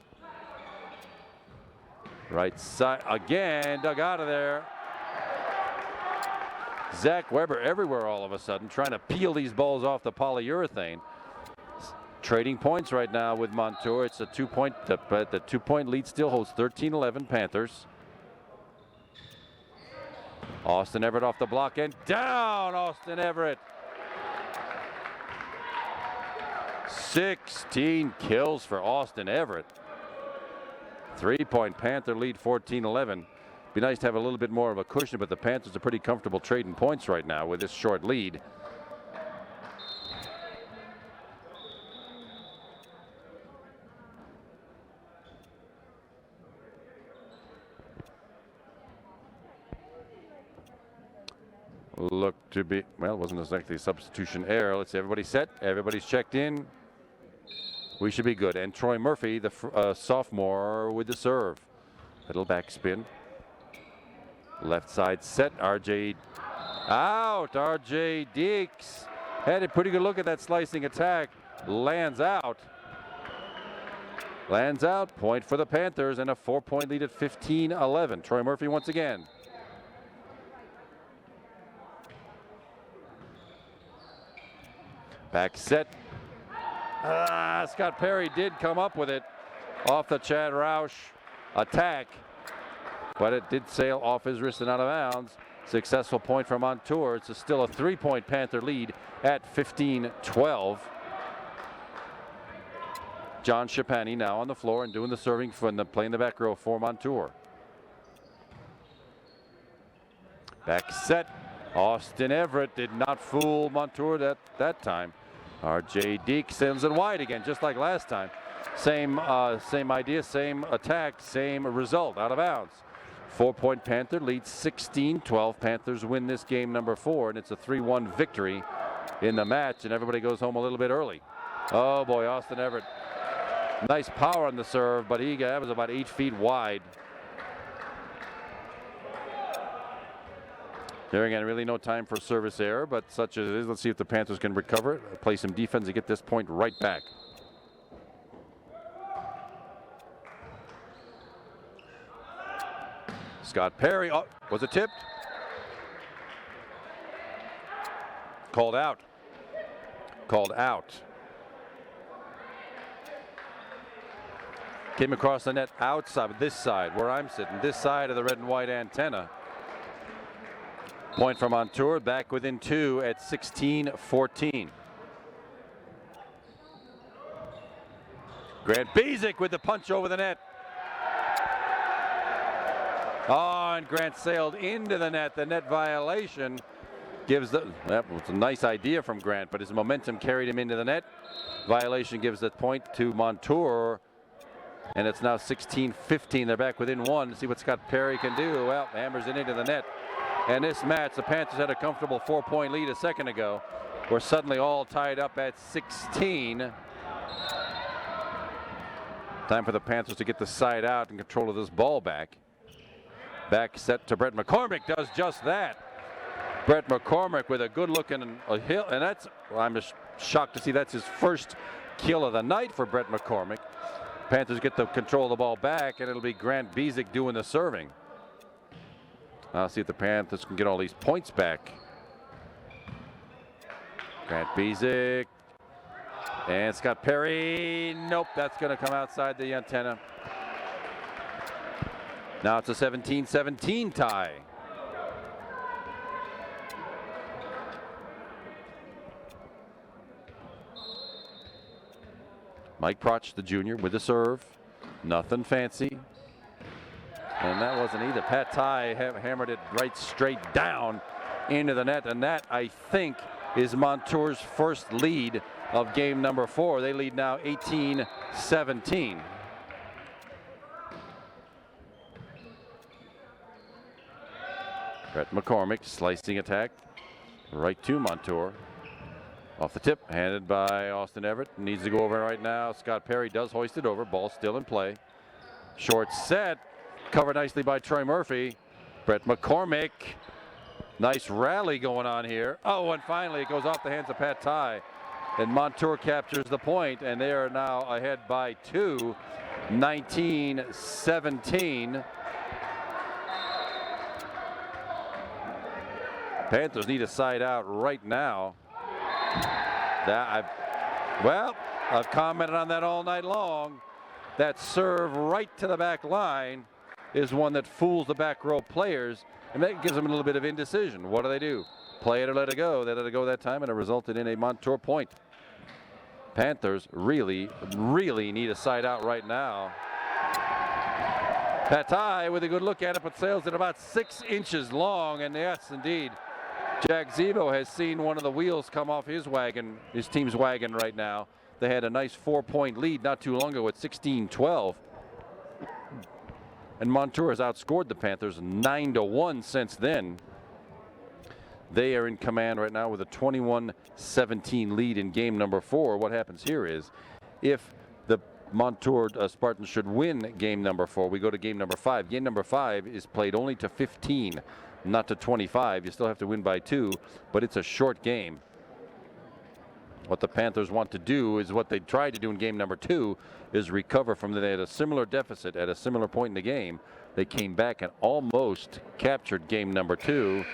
Right side again, dug out of there. Zach Weber everywhere all of a sudden, trying to peel these balls off the polyurethane. Trading points right now with Montour. It's a 2-point, but the 2-point lead still holds 13-11 Panthers. Austin Everett off the block and down. Austin Everett. 16 kills for Austin Everett. 3-point Panther lead, 14-11. Be nice to have a little bit more of a cushion, but the Panthers are pretty comfortable trading points right now with this short lead. Look to be, well, it wasn't exactly a substitution error. Let's see, everybody's set, everybody's checked in. We should be good. And Troy Murphy, the sophomore, with the serve. Little backspin. Left side set. RJ out. RJ Deeks had a pretty good look at that slicing attack. Lands out. Lands out. Point for the Panthers and a 4-point lead at 15-11. Troy Murphy once again. Back set. Scott Perry did come up with it off the Chad Roush attack, but it did sail off his wrist and out of bounds. Successful point from Montour. It's still a 3-point Panther lead at 15-12. John Shapani now on the floor and doing the serving from playing the back row for Montour. Back set. Austin Everett did not fool Montour that time. RJ Deek sends it wide again, just like last time. Same idea, same attack, same result, out of bounds. 4-point Panther leads 16-12. Panthers win this game number 4, and it's a 3-1 victory in the match, and everybody goes home a little bit early. Oh boy, Austin Everett. Nice power on the serve, but that was about 8 feet wide. There again, really no time for service error, but such as it is, let's see if the Panthers can recover, play some defense, and get this point right back. Scott Perry, oh, was it tipped? Called out. Called out. Came across the net outside, this side, where I'm sitting, this side of the red and white antenna. Point from Montour, back within 2 at 16-14. Grant Bezic with the punch over the net. Oh, and Grant sailed into the net. The net violation gives that was a nice idea from Grant, but his momentum carried him into the net. Violation gives the point to Montour, and it's now 16-15. They're back within 1 to see what Scott Perry can do. Well, hammers it into the net. And this match, the Panthers had a comfortable 4-point lead a second ago. We're suddenly all tied up at 16. Time for the Panthers to get the side out and control of this ball back. Back set to Brett McCormick, does just that. Brett McCormick with a good look and a hill, and that's, well, I'm just shocked to see that's his first kill of the night for Brett McCormick. Panthers get the control of the ball back, and it'll be Grant Bezic doing the serving. I'll see if the Panthers can get all these points back. Grant Bezic. And Scott Perry. Nope, that's going to come outside the antenna. Now it's a 17-17 tie. Mike Proch, the junior, with the serve. Nothing fancy. And that wasn't either. Pat Ty hammered it right straight down into the net. And that, I think, is Montour's first lead of game number 4. They lead now 18-17. Brett McCormick, slicing attack right to Montour. Off the tip, handed by Austin Everett. Needs to go over right now. Scott Perry does hoist it over. Ball still in play. Short set, covered nicely by Troy Murphy. Brett McCormick, nice rally going on here. Oh, and finally it goes off the hands of Pat Ty. And Montour captures the point, and they are now ahead by 2, 19-17. Panthers need a side out right now. I've commented on that all night long. That serve right to the back line is one that fools the back row players, and that gives them a little bit of indecision. What do? Play it or let it go? They let it go that time, and it resulted in a Montour point. Panthers really, really need a side out right now. Patai with a good look at it, but sails it about 6 inches long, and yes, indeed, Jack Zebo has seen one of the wheels come off his wagon, his team's wagon right now. They had a nice 4-point lead not too long ago at 16-12. And Montour has outscored the Panthers 9-1 since then. They are in command right now with a 21-17 lead in game number 4. What happens here is if the Montour Spartans should win game number 4, we go to game number 5. Game number 5 is played only to 15. Not to 25. You still have to win by 2, but it's a short game. What the Panthers want to do is what they tried to do in game number 2 is recover from they had a similar deficit at a similar point in the game. They came back and almost captured game number 2.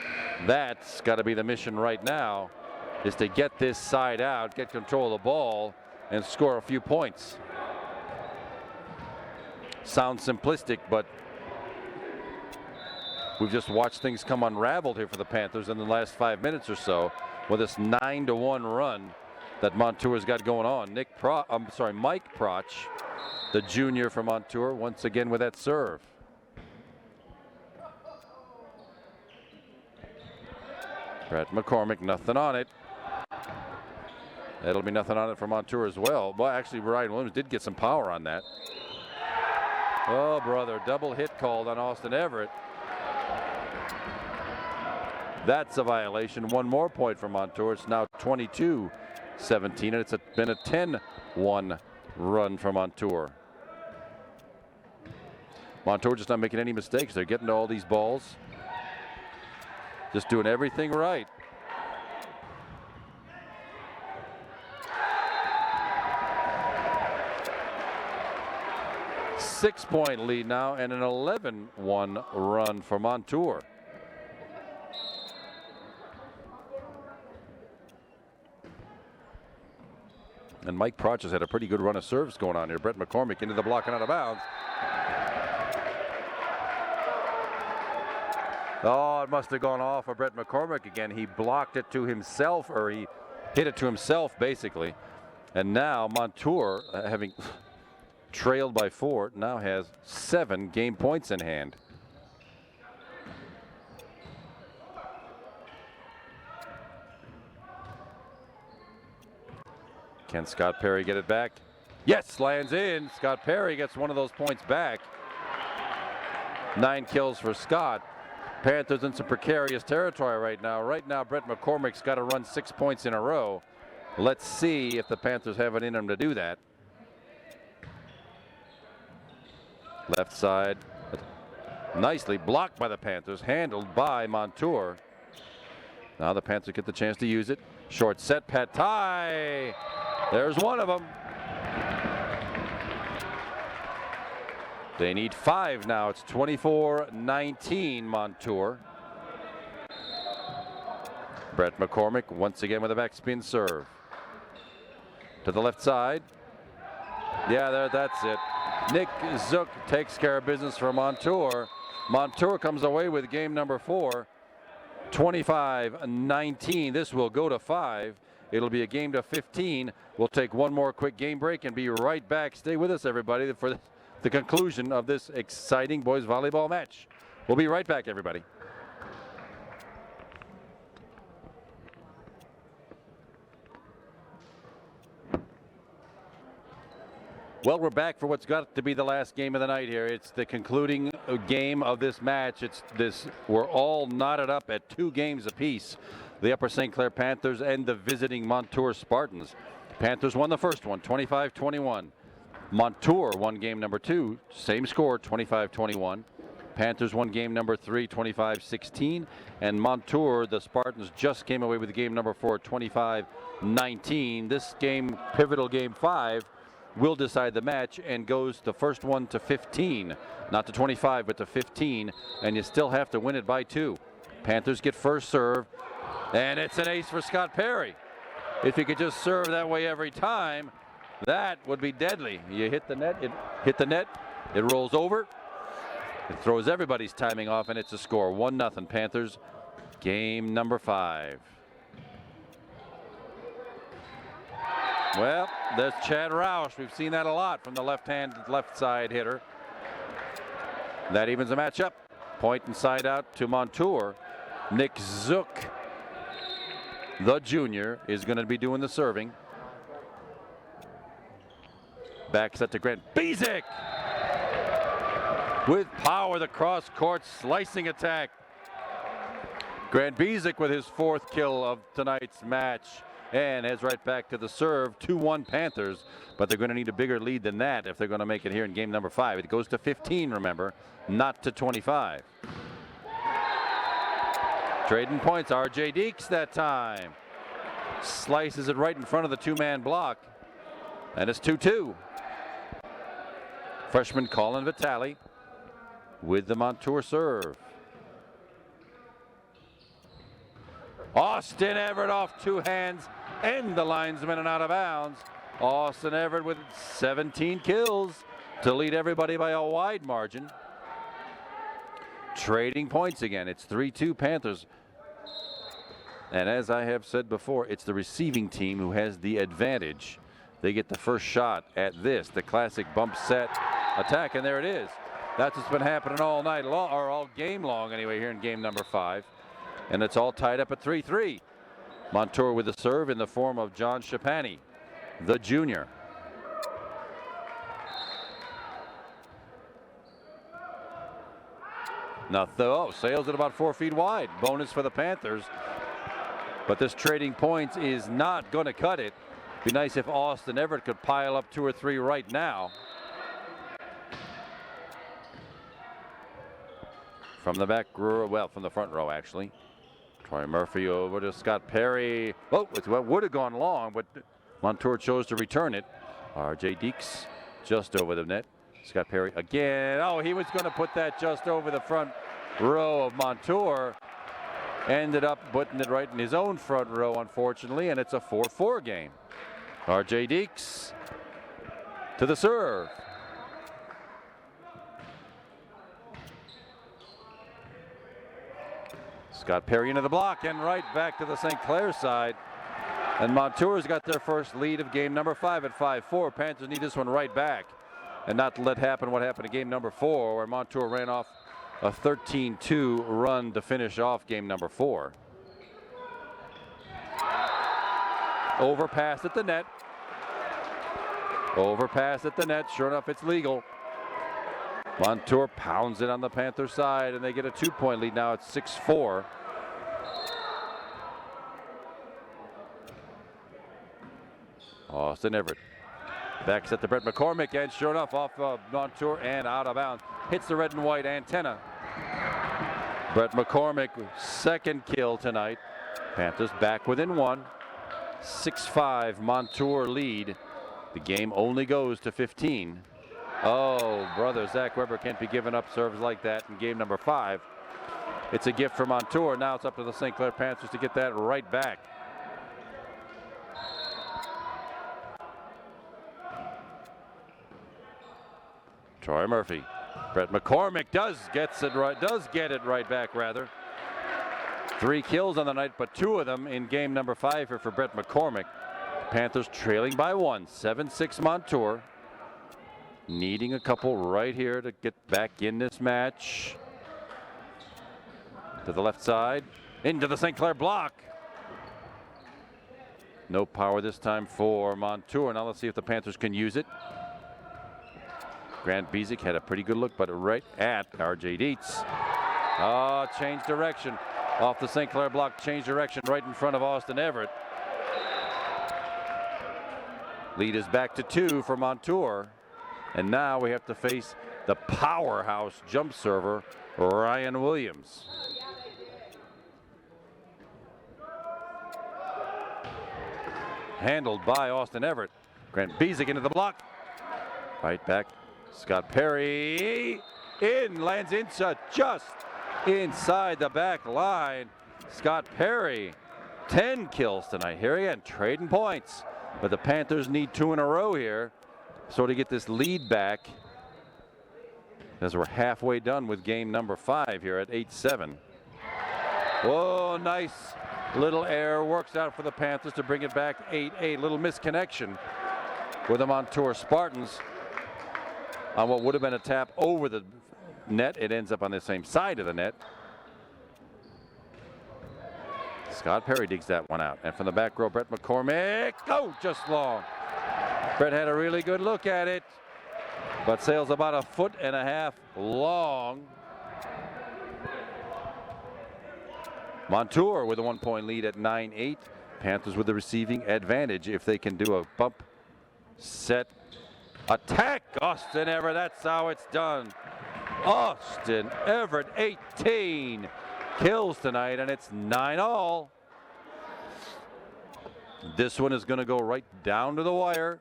That's got to be the mission right now, is to get this side out, get control of the ball, and score a few points. Sounds simplistic, but we've just watched things come unraveled here for the Panthers in the last 5 minutes or so with this 9-1 run that Montour's got going on. Mike Proch, the junior from Montour, once again with that serve. Brett McCormick, nothing on it. That'll be nothing on it for Montour as well. Well, actually, Ryan Williams did get some power on that. Oh, brother, double hit called on Austin Everett. That's a violation. One more point for Montour. It's now 22-17, and it's been a 10-1 run for Montour. Montour just not making any mistakes. They're getting to all these balls. Just doing everything right. Six-point lead now and an 11-1 run for Montour. And Mike Proch has had a pretty good run of serves going on here. Brett McCormick into the block and out of bounds. Oh, it must have gone off of Brett McCormick again. He blocked it to himself, or he hit it to himself, basically. And now Montour, having trailed by 4, now has 7 game points in hand. Can Scott Perry get it back? Yes, lands in. Scott Perry gets one of those points back. 9 kills for Scott. Panthers in some precarious territory right now. Right now, Brett McCormick's got to run 6 points in a row. Let's see if the Panthers have it in them to do that. Left side. Nicely blocked by the Panthers. Handled by Montour. Now the Panthers get the chance to use it. Short set. Patai. There's one of them. They need 5 now. It's 24-19 Montour. Brett McCormick once again with a backspin serve. To the left side. Yeah, that's it. Nick Zook takes care of business for Montour. Montour comes away with game number 4. 25-19. This will go to 5. It'll be a game to 15. We'll take one more quick game break and be right back. Stay with us, everybody, for the conclusion of this exciting boys volleyball match. We'll be right back, everybody. Well, we're back for what's got to be the last game of the night here. It's the concluding game of this match. We're all knotted up at 2 games apiece. The Upper St. Clair Panthers and the visiting Montour Spartans. Panthers won the first one, 25-21. Montour won game number 2, same score, 25-21. Panthers won game number 3, 25-16. And Montour, the Spartans, just came away with game number 4, 25-19. This game, pivotal game 5, will decide the match and goes the first one to 15. Not to 25, but to 15. And you still have to win it by 2. Panthers get first serve. And it's an ace for Scott Perry. If you could just serve that way every time, that would be deadly. You hit the net, it rolls over. It throws everybody's timing off, and it's a score. 1-0 Panthers. Game number 5. Well, there's Chad Roush. We've seen that a lot from the left side hitter. That evens the match up. Point and side out to Montour. Nick Zook, the junior, is going to be doing the serving. Back set to Grant Bezic. With power, the cross-court slicing attack. Grant Bezic with his 4th kill of tonight's match. And heads right back to the serve. 2-1 Panthers, but they're going to need a bigger lead than that if they're going to make it here in game number 5. It goes to 15, remember, not to 25. Trading points, R.J. Deeks that time. Slices it right in front of the 2-man block. And it's 2-2. Freshman Colin Vitale with the Montour serve. Austin Everett off 2 hands and the linesman and out of bounds. Austin Everett with 17 kills to lead everybody by a wide margin. Trading points again. It's 3-2 Panthers. And as I have said before, it's the receiving team who has the advantage. They get the first shot at this, the classic bump set attack, and there it is. That's what's been happening all night long, or all game long anyway, here in game number 5. And it's all tied up at 3-3. Montour with the serve in the form of John Shapani, the junior. Now, sails at about 4 feet wide. Bonus for the Panthers. But this trading points is not going to cut it. Be nice if Austin Everett could pile up 2 or 3 right now. From the back row, well, from the front row, actually. Troy Murphy over to Scott Perry. Oh, it would have gone long, but Montour chose to return it. R.J. Deeks just over the net. Scott Perry again. Oh, he was going to put that just over the front row of Montour. Ended up putting it right in his own front row, unfortunately, and it's a 4-4 game. R.J. Deeks to the serve. Scott Perry into the block and right back to the St. Clair side. And Montour's got their first lead of game number 5 at 5-4. Panthers need this one right back and not let happen what happened in game number 4, where Montour ran off a 13-2 run to finish off game number 4. Overpass at the net. Overpass at the net. Sure enough, it's legal. Montour pounds it on the Panther side, and they get a 2-point lead. Now it's 6-4. Austin Everett back set to Brett McCormick, and sure enough, off Montour and out of bounds. Hits the red and white antenna. Brett McCormick, 2nd kill tonight. Panthers back within 1. 6-5 Montour lead. The game only goes to 15. Oh, brother, Zach Weber can't be giving up serves like that in game number 5. It's a gift for Montour. Now it's up to the St. Clair Panthers to get that right back. Troy Murphy. Brett McCormick does get it right back, rather. 3 kills on the night, but 2 of them in game number 5 here for Brett McCormick. Panthers trailing by 1, 7-6 Montour. Needing a couple right here to get back in this match. To the left side, into the St. Clair block. No power this time for Montour. Now let's see if the Panthers can use it. Grant Bezic had a pretty good look, but right at R.J. Dietz. Oh, change direction. Off the St. Clair block, change direction right in front of Austin Everett. Lead is back to 2 for Montour. And now we have to face the powerhouse jump server, Ryan Williams. Handled by Austin Everett. Grant Bezic into the block. Right back. Scott Perry lands inside, just inside the back line. Scott Perry, 10 kills tonight. Here again, trading points. But the Panthers need 2 in a row here. So to get this lead back, as we're halfway done with game number 5 here at 8-7. Whoa, nice little air, works out for the Panthers to bring it back 8-8. Little misconnection with the Montour Spartans on what would have been a tap over the net. It ends up on the same side of the net. Scott Perry digs that one out. And from the back row, Brett McCormick. Oh, just long. Brett had a really good look at it, but sails about 1.5 feet long. Montour with a 1-point lead at 9-8. Panthers with the receiving advantage if they can do a bump, set, attack. Austin Everett, that's how it's done. Austin Everett, 18 kills tonight, and it's 9-all. This one is going to go right down to the wire.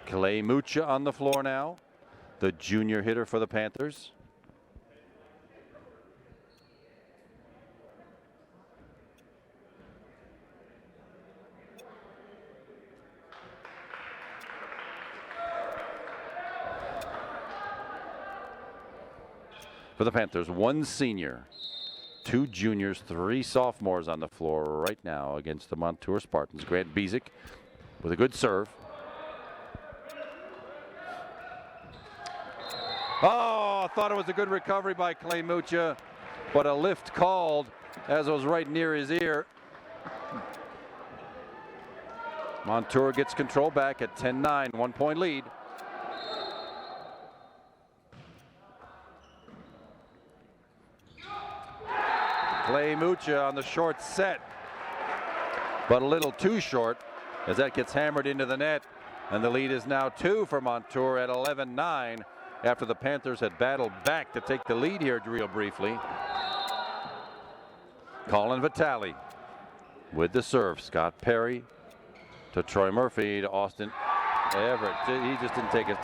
Clay Mucha on the floor now, the junior hitter for the Panthers. For the Panthers, 1 senior, 2 juniors, 3 sophomores on the floor right now against the Montour Spartans. Grant Bezic with a good serve. Oh, I thought it was a good recovery by Clay Mucha, but a lift called as it was right near his ear. Montour gets control back at 10-9, 1-point lead. Clay Mucha on the short set, but a little too short as that gets hammered into the net, and the lead is now 2 for Montour at 11-9 after the Panthers had battled back to take the lead here real briefly. Colin Vitale with the serve. Scott Perry to Troy Murphy to Austin Everett. He just didn't take it.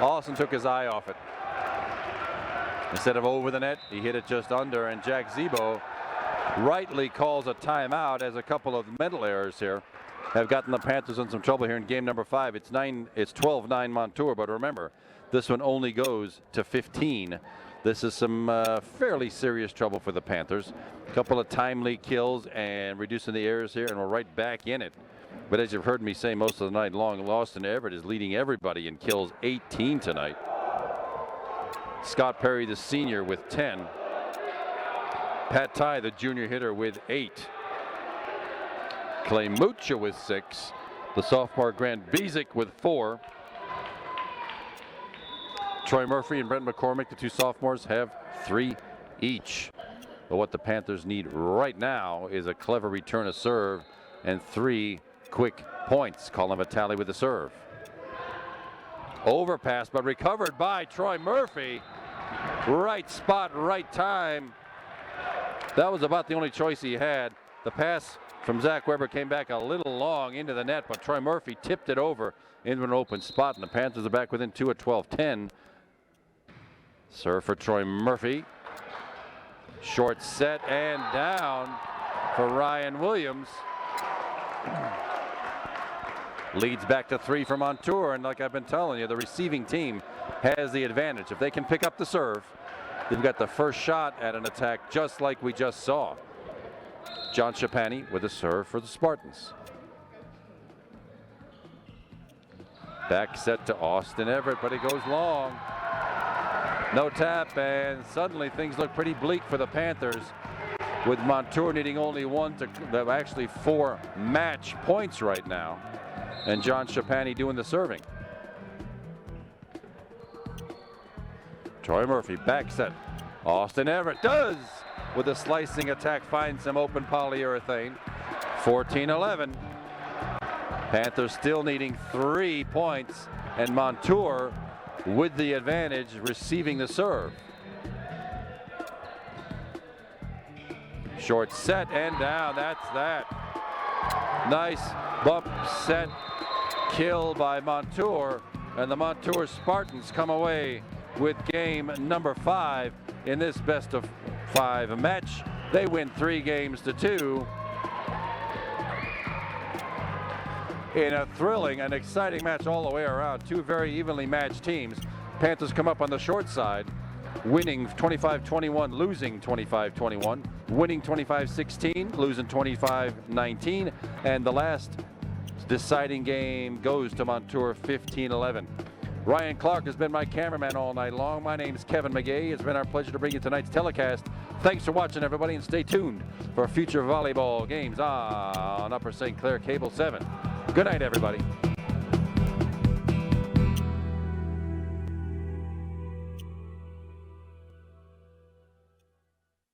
Austin took his eye off it. Instead of over the net, he hit it just under, and Jack Zebo rightly calls a timeout as a couple of mental errors here have gotten the Panthers in some trouble here in game number 5. It's 12-9 Montour, but remember, this one only goes to 15. This is some fairly serious trouble for the Panthers. A couple of timely kills and reducing the errors here, and we're right back in it. But as you've heard me say most of the night long, Austin Everett is leading everybody in kills, 18 tonight. Scott Perry, the senior, with 10. Pat Ty, the junior hitter, with 8. Clay Mucha with 6. The sophomore Grant Bezic with 4. Troy Murphy and Brent McCormick, the 2 sophomores, have 3 each. But what the Panthers need right now is a clever return of serve and 3 quick points. Colin Vitale with the serve. Overpass, but recovered by Troy Murphy. Right spot, right time. That was about the only choice he had. The pass from Zach Weber came back a little long into the net, but Troy Murphy tipped it over into an open spot, and the Panthers are back within 2 at 12-10. Serve for Troy Murphy. Short set and down for Ryan Williams. Leads back to 3 for Montour, and like I've been telling you, the receiving team has the advantage. If they can pick up the serve, they've got the first shot at an attack just like we just saw. John Shapani with a serve for the Spartans. Back set to Austin Everett, but it goes long. No tap, and suddenly things look pretty bleak for the Panthers, with Montour needing only actually 4 match points right now, and John Shapani doing the serving. Troy Murphy back set. Austin Everett does with a slicing attack, finds some open polyurethane. 14-11. Panthers still needing 3 points, and Montour with the advantage, receiving the serve. Short set and down. That's that. Nice bump set kill by Montour, and the Montour Spartans come away with game number 5 in this best of 5 match. They win 3 games to 2 in a thrilling and exciting match all the way around. 2 very evenly matched teams. Panthers come up on the short side, winning 25-21, losing 25-21, winning 25-16, losing 25-19, and the last deciding game goes to Montour 15-11. Ryan Clark has been my cameraman all night long. My name is Kevin McGay. It's been our pleasure to bring you tonight's telecast. Thanks for watching, everybody, and stay tuned for future volleyball games on Upper St. Clair Cable 7. Good night, everybody.